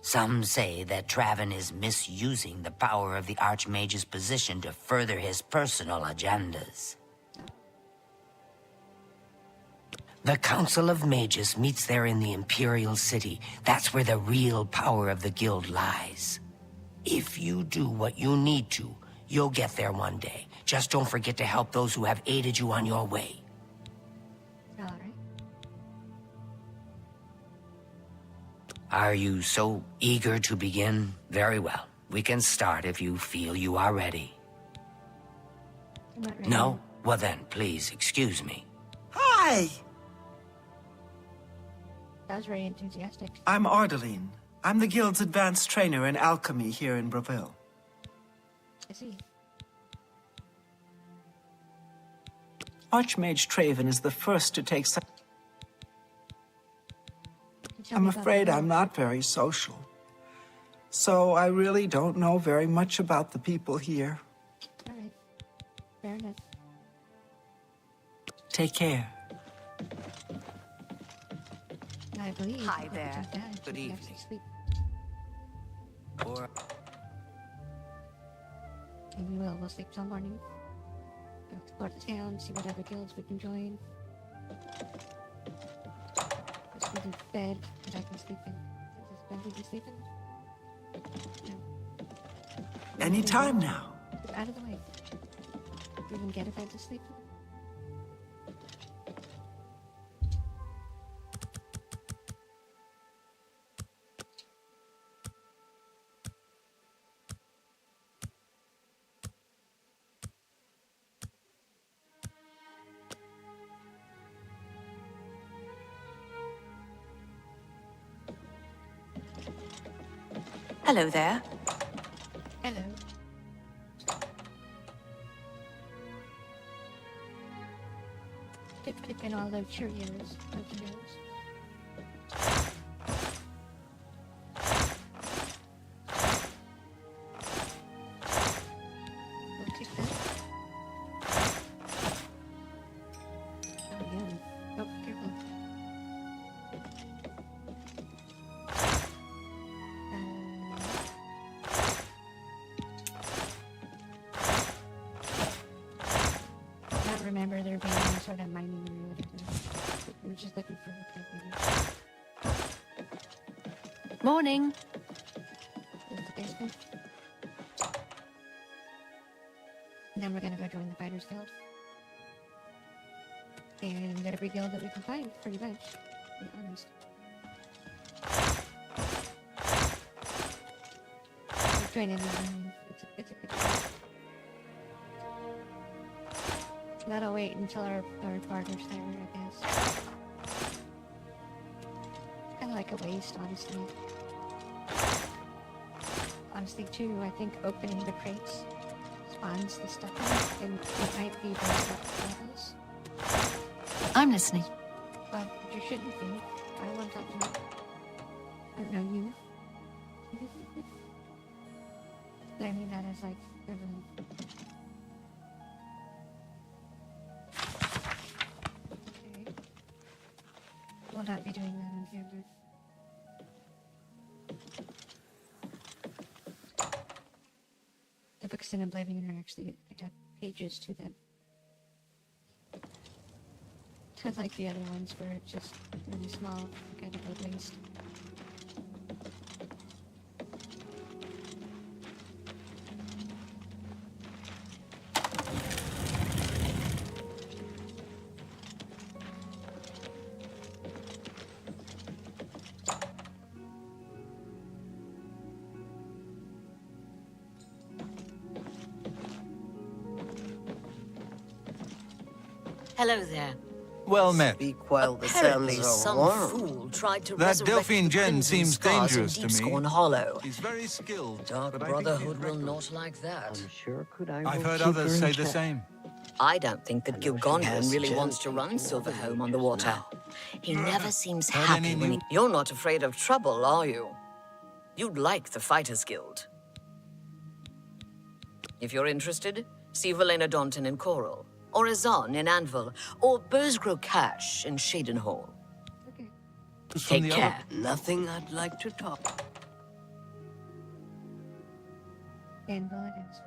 Some say that Traven is misusing the power of the Archmage's position to further his personal agendas. The Council of Mages meets there in the Imperial City. That's where the real power of the guild lies. If you do what you need to, you'll get there one day. Just don't forget to help those who have aided you on your way. All right. Are you so eager to begin? Very well. We can start if you feel you are ready. I'm not ready. No? Well then, please excuse me. Hi! That was very enthusiastic. I'm Ardeline. I'm the guild's advanced trainer in alchemy here in Breville. I see. Archmage Traven is the first to take some... Tell I'm me about afraid the I'm not very social. So I really don't know very much about the people here. Alright. Fair enough. Take care. I believe. Hi there. Good evening. Sleep. Or And we will. We'll sleep till morning. Go explore the town, see what other guilds we can join. Just go to bed that I can sleep in. Is this bed we can sleep in? No. Any time now. Out of the way. We can get a bed to sleep in. Hello there. Hello. Dip in all those Cheerios. We'll take that. Oh, yeah. Oh, careful. Remember there being some sort of mining or whatever. We're just looking for a Morning. This is the basement. And then we're gonna go join the Fighters Guild. And we got every guild that we can find, pretty much. To be honest. We're joining them. It's a good job. That'll wait until our partner's there, I guess. Kind of like a waste, honestly. Honestly, too, I think opening the crates spawns the stuff in, and it might be very levels. I'm listening. But you shouldn't be. I want that to I don't know you. I mean that as like everyone. We'll not be doing that on camera. The books in Oblivion are actually have pages to them. Unlike the other ones where it's just really small, kind of a waste. Hello there. Well met. Speak while the Apparently, sands are some warm. fool tried to That resurrect Delphine the Jen crimson seems scars dangerous in to me. Deepscorn Hollow. He's very skilled. Dark but I think Brotherhood he's will reckless. not like that. Sure could I I've will heard keep others her say in the check. same. I don't think that Gilgondan Yes, really Jen, wants to run taking over Silverhome the on the just water. now. He never seems Heard happy any when new- You're not afraid of trouble, are you? You'd like the Fighters Guild. If you're interested, see Valena Daunton in Coral, or Azan in Anvil, or Bursgrow Cash in Shadenhall. Who's from Take the care. Nothing I'd like to talk. And well, it is.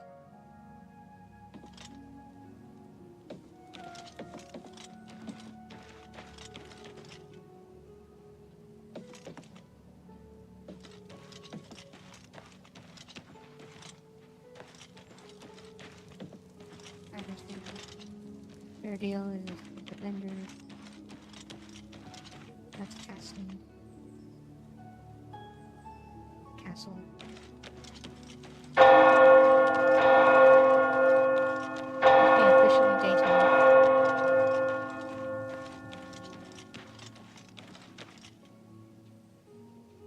Cyrodil is the blender. That's casting. Castle. It'll be officially daytime.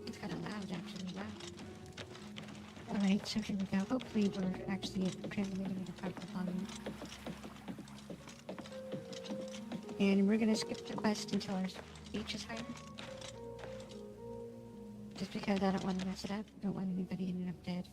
It's kind of loud, actually. Wow. Alright, so here we go. Hopefully we're actually translating into proper volume. And we're gonna skip the quest until our speech is higher. Just because I don't want to mess it up. I don't want anybody ending up dead.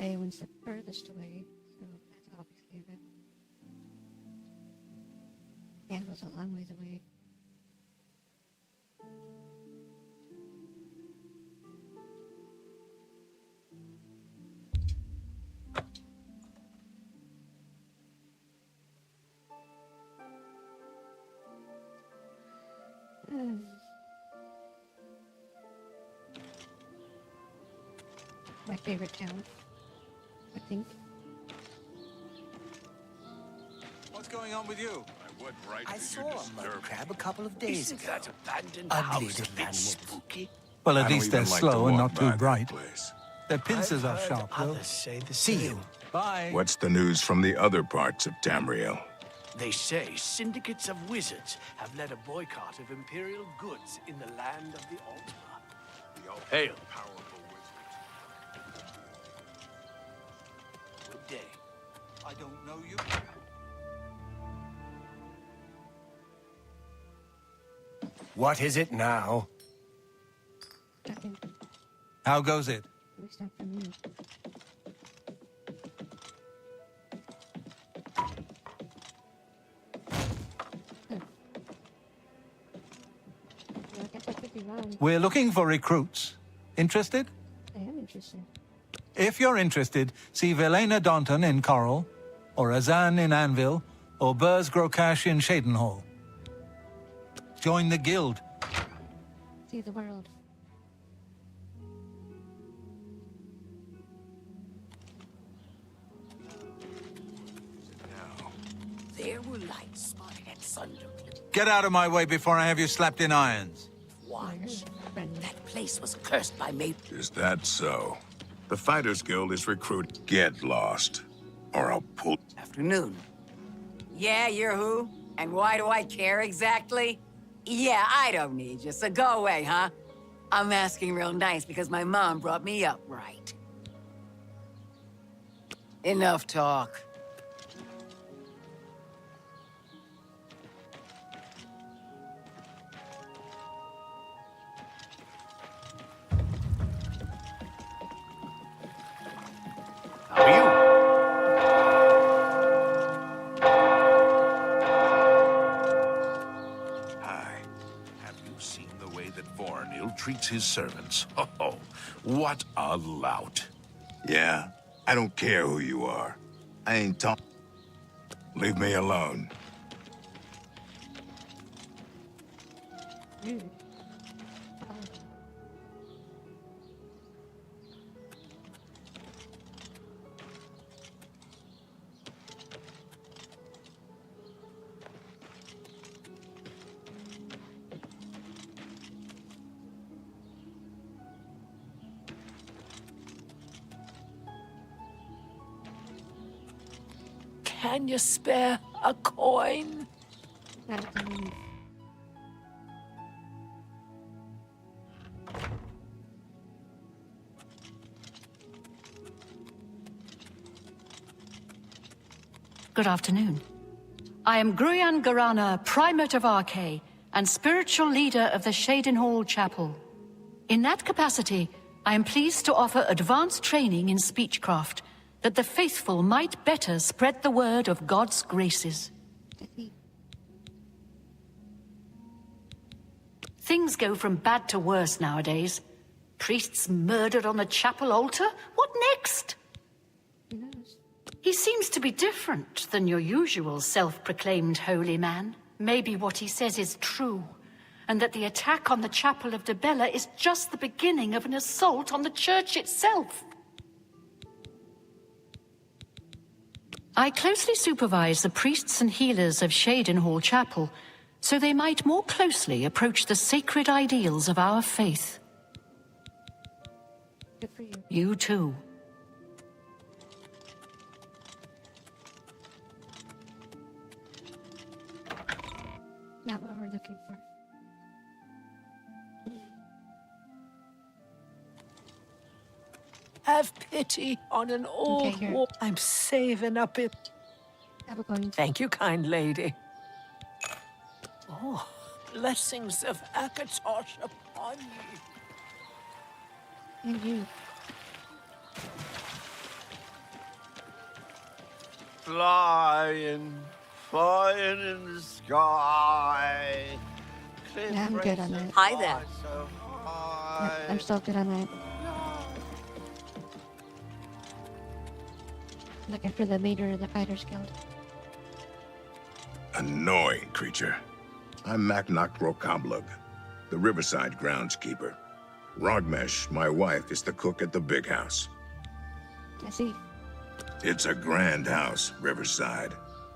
Eowyn's the furthest away, so that's obviously a bit. Anvil's a long ways away. My favorite town, I think. What's going on with you? I saw a mud crab a couple of days Isn't ago. that abandoned Ugly house a little bit animal. spooky? Well, I at don't least they're even like to slow and walk not too by bright. that place. Their pincers I've are heard sharp, though. others say the same. Bye. What's the news from the other parts of Tamriel? They say syndicates of wizards have led a boycott of imperial goods in the land of the altar. Hail. Powerful wizards. Good day. I don't know you. What is it now? Nothing. How goes it? At least not for me. Well, I guess I could be wrong. We're looking for recruits. Interested? I am interested. If you're interested, see Velena Daunton in Coral, or Azan in Anvil, or Burz Grokash in Shadenhall. Join the guild. See the world. There were lights spotted at Sunderland. Get out of my way before I have you slapped in irons. Watch. That place was cursed by Is that so? The Fighters Guild is recruit. Get lost, or I'll pull. Afternoon. Yeah, you're who? And why do I care exactly? Yeah, I don't need you, so go away, huh? I'm asking real nice because my mom brought me up right. Enough talk. How are you? Hi. Have you seen the way that Vornil treats his servants? Oh, what a lout. Yeah? I don't care who you are. I ain't talking. Leave me alone. Can you spare a coin? Not at the moment. Good afternoon. I am Gruyan Garana, Primate of Arche, and spiritual leader of the Shadenhall Chapel. In that capacity, I am pleased to offer advanced training in speechcraft, that the faithful might better spread the word of God's graces. Things go from bad to worse nowadays. Priests murdered on the chapel altar? What next? He seems to be different than your usual self-proclaimed holy man. Maybe what he says is true, and that the attack on the Chapel of Debella is just the beginning of an assault on the church itself. I closely supervise the priests and healers of Shadenhall Chapel, so they might more closely approach the sacred ideals of our faith. Good for you. You too. Not what we're looking for. Have pity on an old here. war. I'm saving up it. Have a coin. Thank you, kind lady. Oh, blessings of Akatosh upon you. And you. Flying, flying in the sky. Yeah, I'm good on that. Hi there. Yep, I'm still good on that. Looking for the leader of the Fighters Guild. Annoying creature. I'm Maknak Rokablug, the Riverside groundskeeper. Rogmesh, my wife, is the cook at the big house. I see. It's a grand house, Riverside,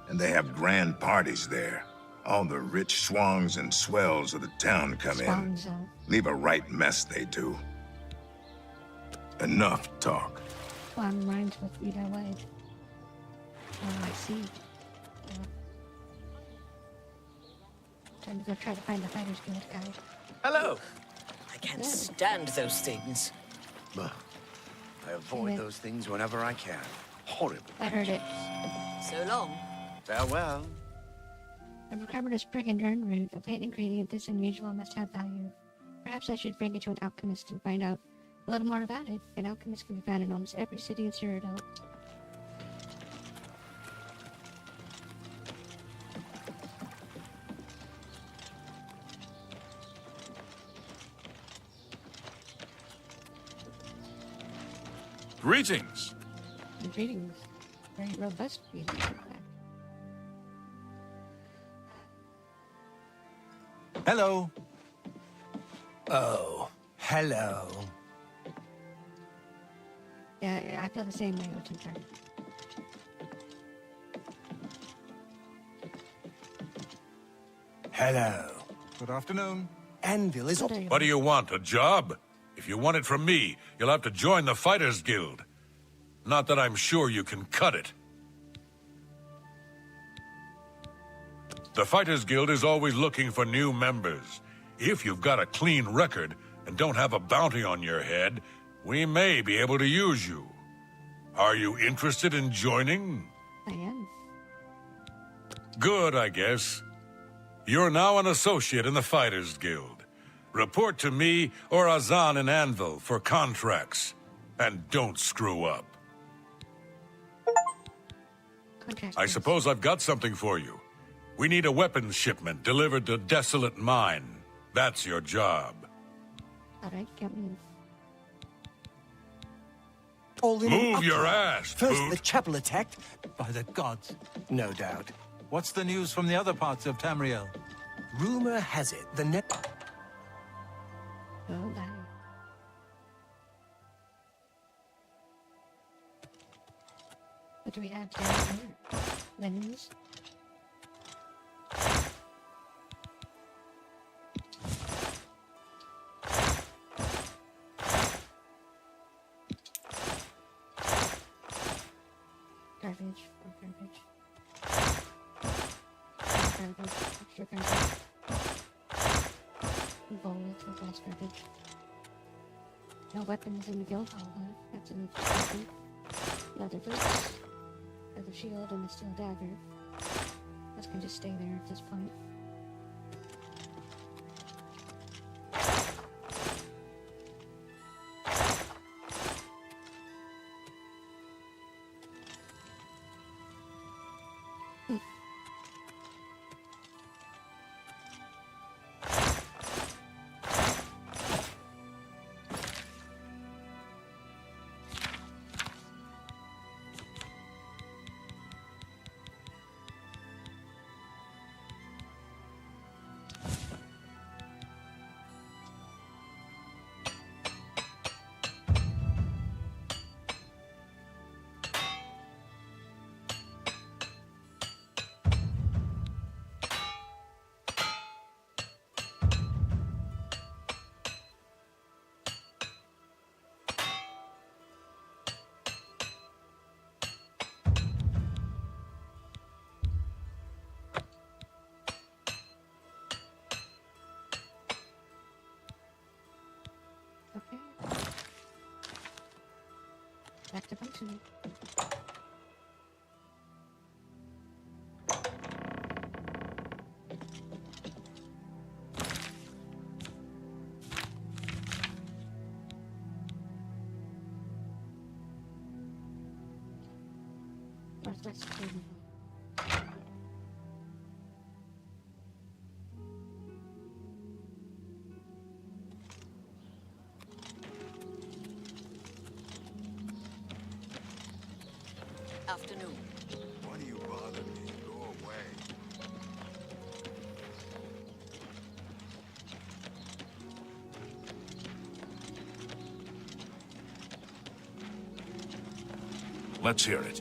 and they have grand parties there. All the rich swangs and swells of the town come in. Leave a right mess, they do. Enough talk. Swan rhymes with Rita White. Oh, I see. Time to go try to find the Fighters Guild guy. Hello. I can't stand those things. I avoid those things whenever I can. Horrible. I heard it. So long. Farewell. I've recovered a sprig and urn root, a paint ingredient this unusual must have value. Perhaps I should bring it to an alchemist and find out a little more about it. An alchemist can be found in almost every city in Cyrodil. Greetings. Greetings. Very robust greetings. Hello. Oh, hello. Yeah, I feel the same way, Otintar. Hello. Good afternoon. Anvil is... What do you want, a job? If you want it from me, you'll have to join the Fighters Guild. Not that I'm sure you can cut it. The Fighters Guild is always looking for new members. If you've got a clean record and don't have a bounty on your head, we may be able to use you. Are you interested in joining? I am. Good, I guess. You're now an associate in the Fighters Guild. Report to me or Azan in Anvil for contracts. And don't screw up. I suppose I've got something for you. We need a weapons shipment delivered to Desolate Mine. That's your job. Alright, get me. Move your ass, First boot. the chapel attacked. By the gods. No doubt. What's the news from the other parts of Tamriel? Rumor has it the net... Oh, bye. What do we have down here? Linens? Garbage, or garbage. Garbage, extra garbage. Bowls with less garbage. No weapons in the guild hall, huh? That's an interesting. Leather boots. Leather shield and a steel dagger. This can just stay there at this point. Back to function. Let's Afternoon. Why do you bother me? Go away. Let's hear it.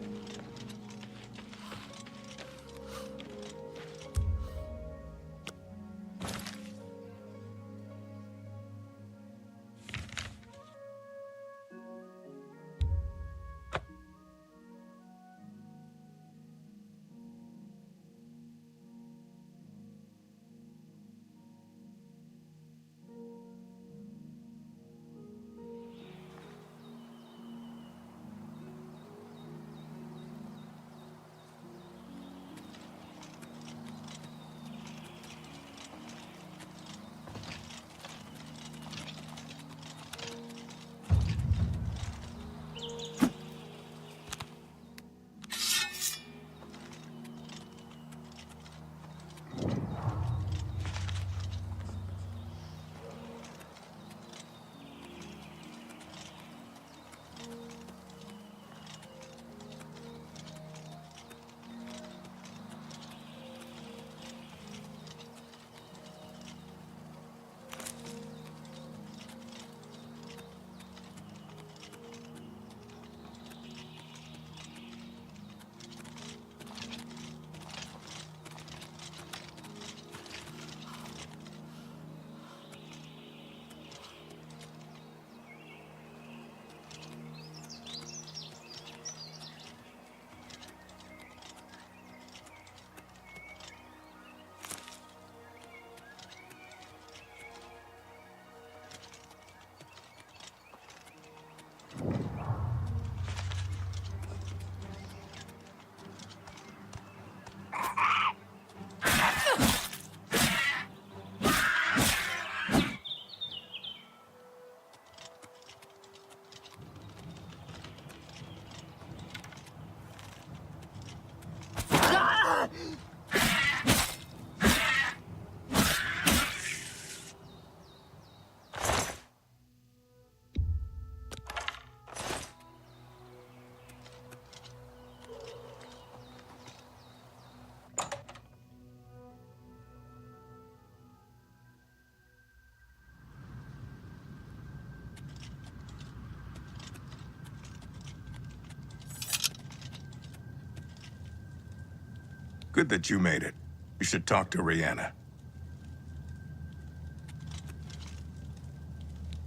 Good that you made it. You should talk to Rihanna.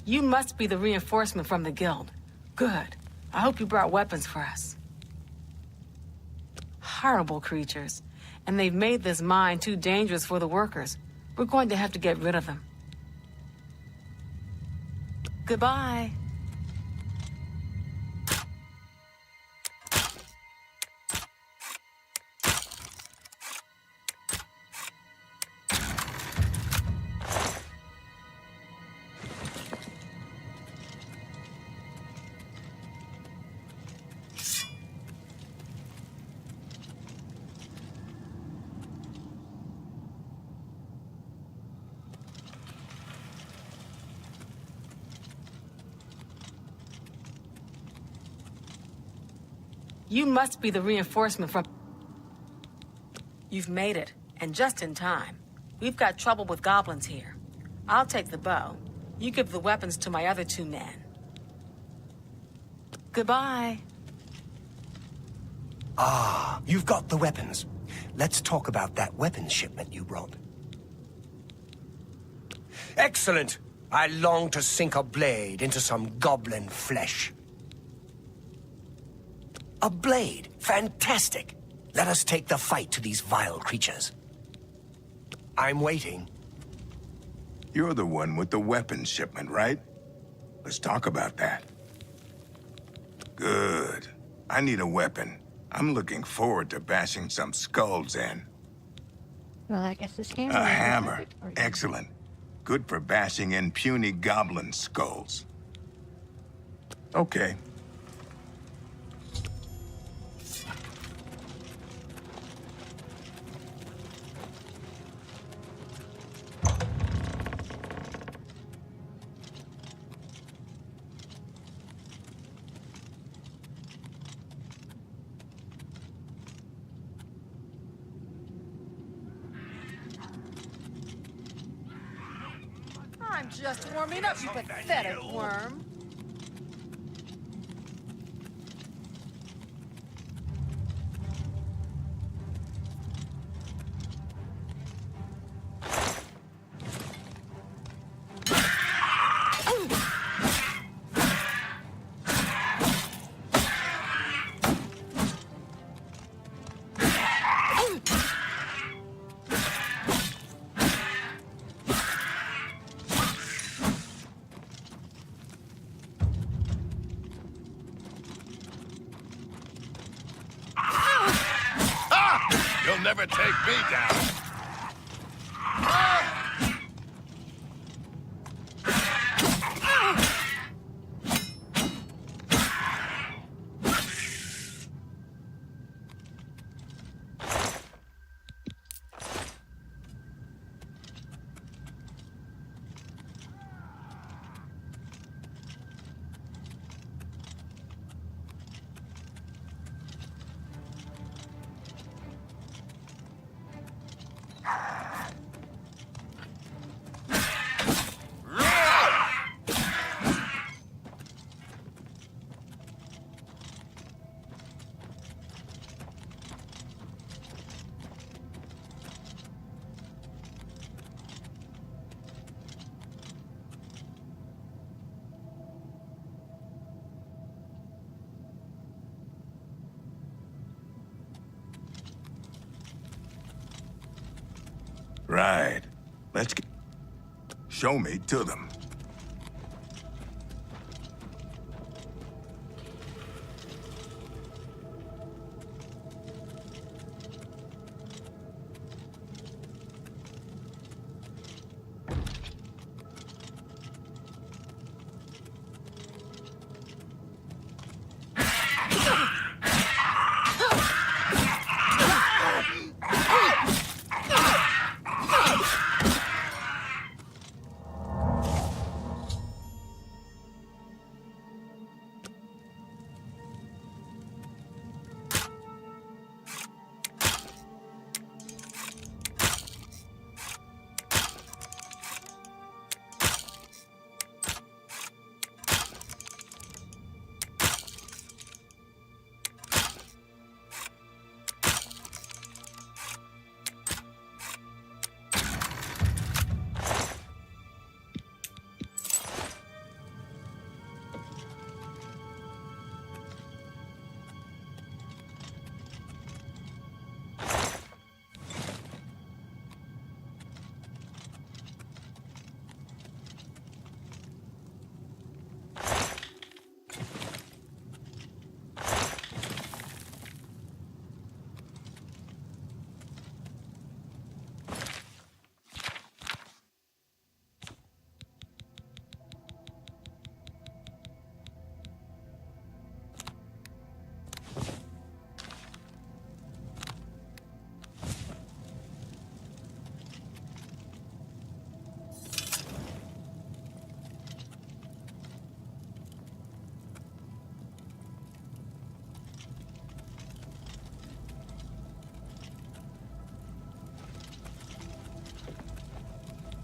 You must be the reinforcement from the guild. Good. I hope you brought weapons for us. Horrible creatures. And they've made this mine too dangerous for the workers. We're going to have to get rid of them. Goodbye. You must be the reinforcement from... You've made it, and just in time. We've got trouble with goblins here. I'll take the bow. You give the weapons to my other two men. Goodbye. Ah, you've got the weapons. Let's talk about that weapons shipment you brought. Excellent! I long to sink a blade into some goblin flesh. A blade? Fantastic! Let us take the fight to these vile creatures. I'm waiting. You're the one with the weapons shipment, right? Let's talk about that. Good. I need a weapon. I'm looking forward to bashing some skulls in. Well, I guess the scammer... A hammer. Excellent. Good for bashing in puny goblin skulls. Okay. I'm just warming up, you pathetic worm. You'll never take me down. Right. Let's get... Show me to them.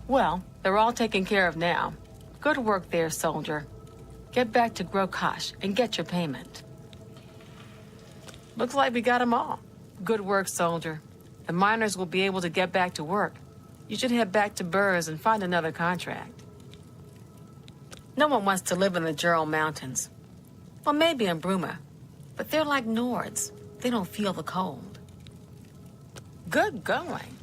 Well, they're all taken care of now. Good work there, soldier. Get back to Grokash and get your payment. Looks like we got them all. Good work, soldier. The miners will be able to get back to work. You should head back to Burrs and find another contract. No one wants to live in the Jural Mountains. Well, maybe in Bruma. But they're like Nords. They don't feel the cold. Good going.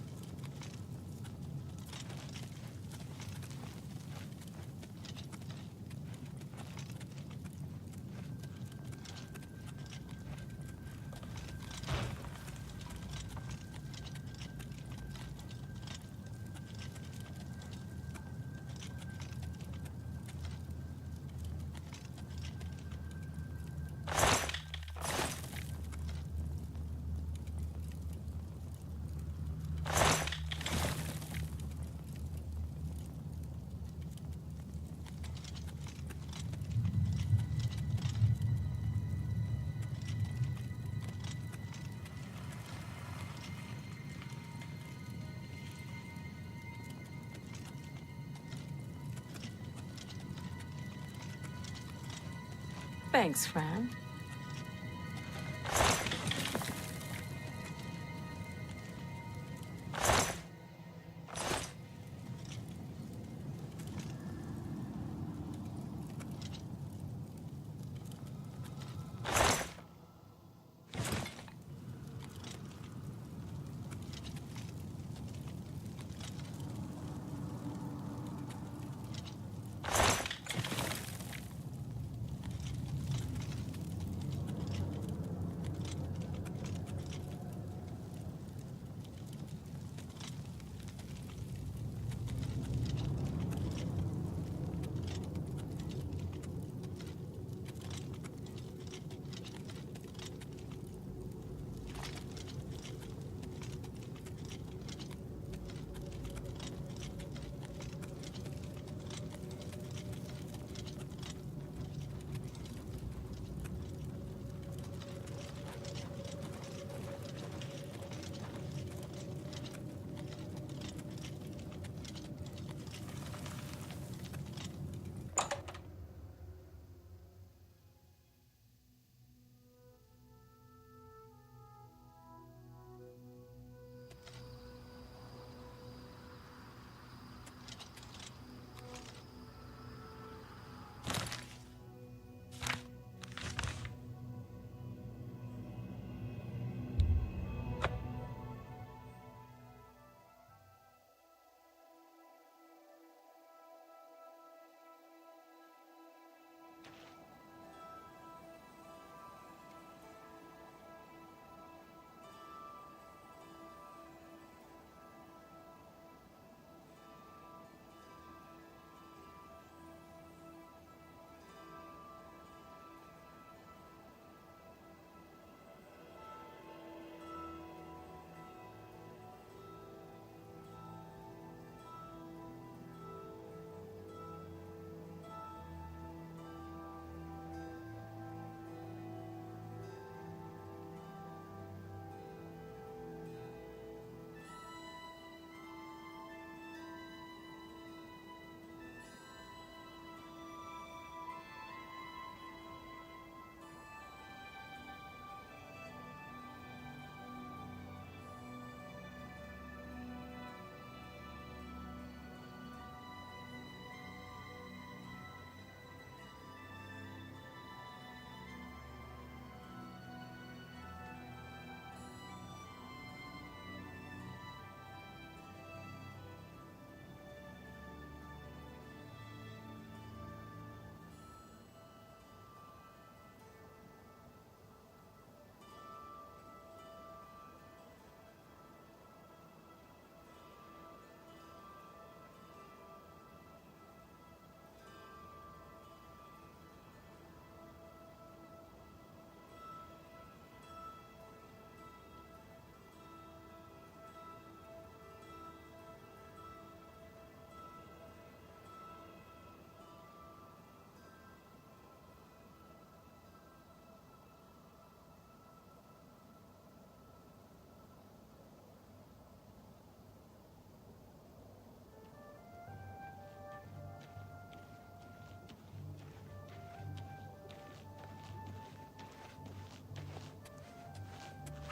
Thanks, friend.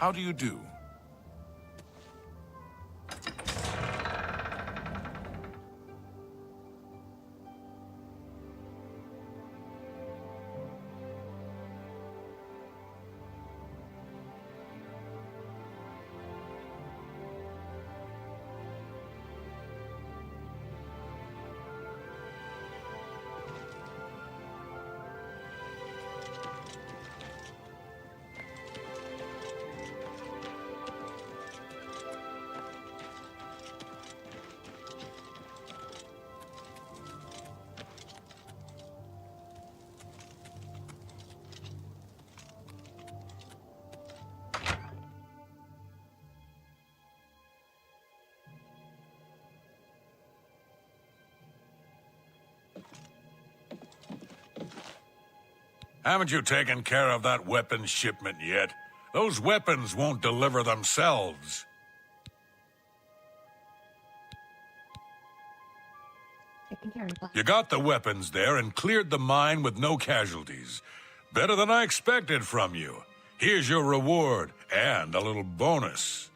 How do you do? Haven't you taken care of that weapons shipment yet? Those weapons won't deliver themselves. You got the weapons there and cleared the mine with no casualties. Better than I expected from you. Here's your reward and a little bonus.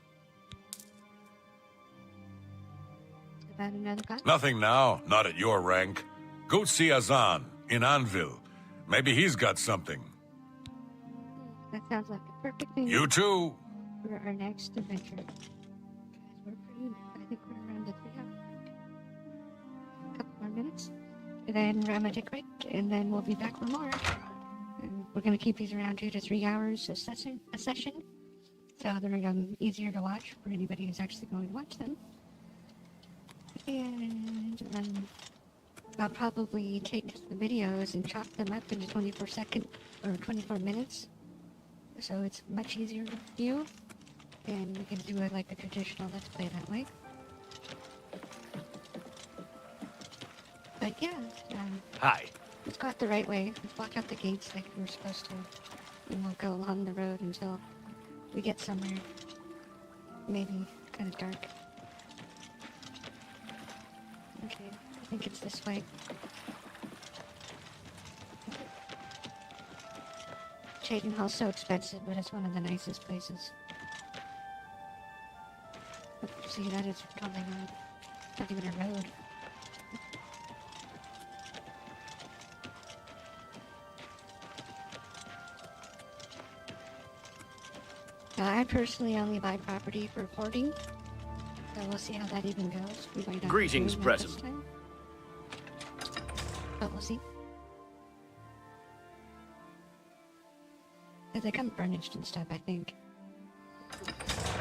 About another guy? Nothing now, not at your rank. Go see Azan in Anvil. Maybe he's got something. That sounds like a perfect thing. You too. For our next adventure. Guys, we're pretty, I think we're around the 3 hour mark. A couple more minutes. And then I'm gonna take a break, and then we'll be back for more. And we're gonna keep these around 2 to 3 hours a session. So they're easier to watch for anybody who's actually going to watch them. And I'll probably take the videos and chop them up into 24 minutes. So it's much easier to view. And we can do it like a traditional Let's Play that way. But yeah, Hi. let's go out the right way. Let's block out the gates like we're supposed to. And we'll go along the road until we get somewhere. Maybe kind of dark. Okay, I think it's this way. Cheydinhall's so expensive, but it's one of the nicest places. See, that is totally not even a road. Now, I personally only buy property for hoarding, so we'll see how that even goes. We might not Greetings, do that Breton. this time. But we'll see. They come furnished and stuff, I think.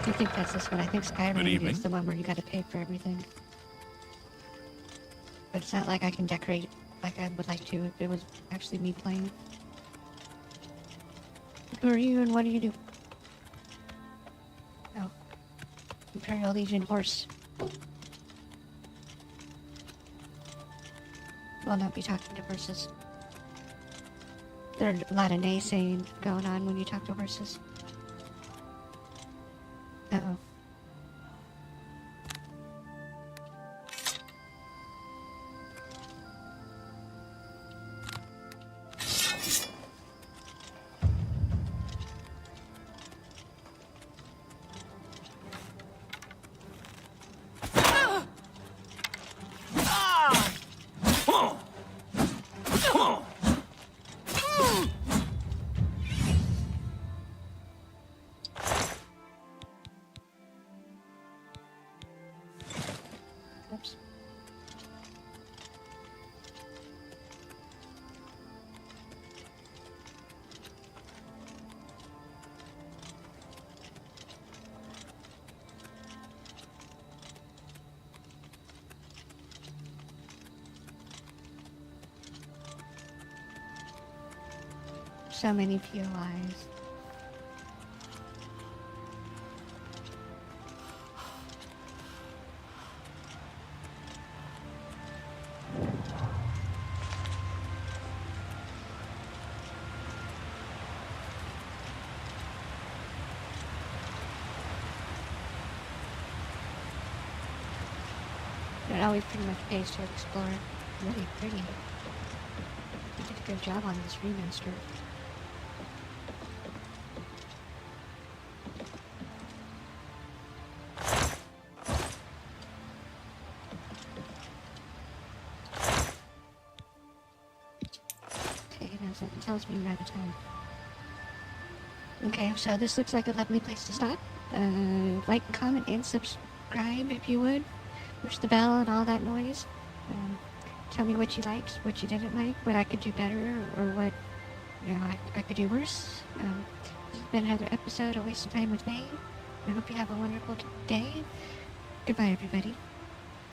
I think that's this one. I think Cyrodil is the one where you gotta pay for everything. But it's not like I can decorate like I would like to if it was actually me playing. Who are you and what do you do? Oh. Imperial Legion horse. Will not be talking to horses. There's a lot of naysaying going on when you talk to horses. Uh-oh. Oops. So many POIs. It always pretty much pays to explore. Really pretty. You did a good job on this remaster. Okay, it tells me we're out of time. Okay, so this looks like a lovely place to stop. Like, comment, and subscribe if you would. Push the bell and all that noise. Tell me what you liked, what you didn't like, what I could do better, or what I could do worse. This has been another episode of Wasting Time with May. I hope you have a wonderful day. Goodbye, everybody.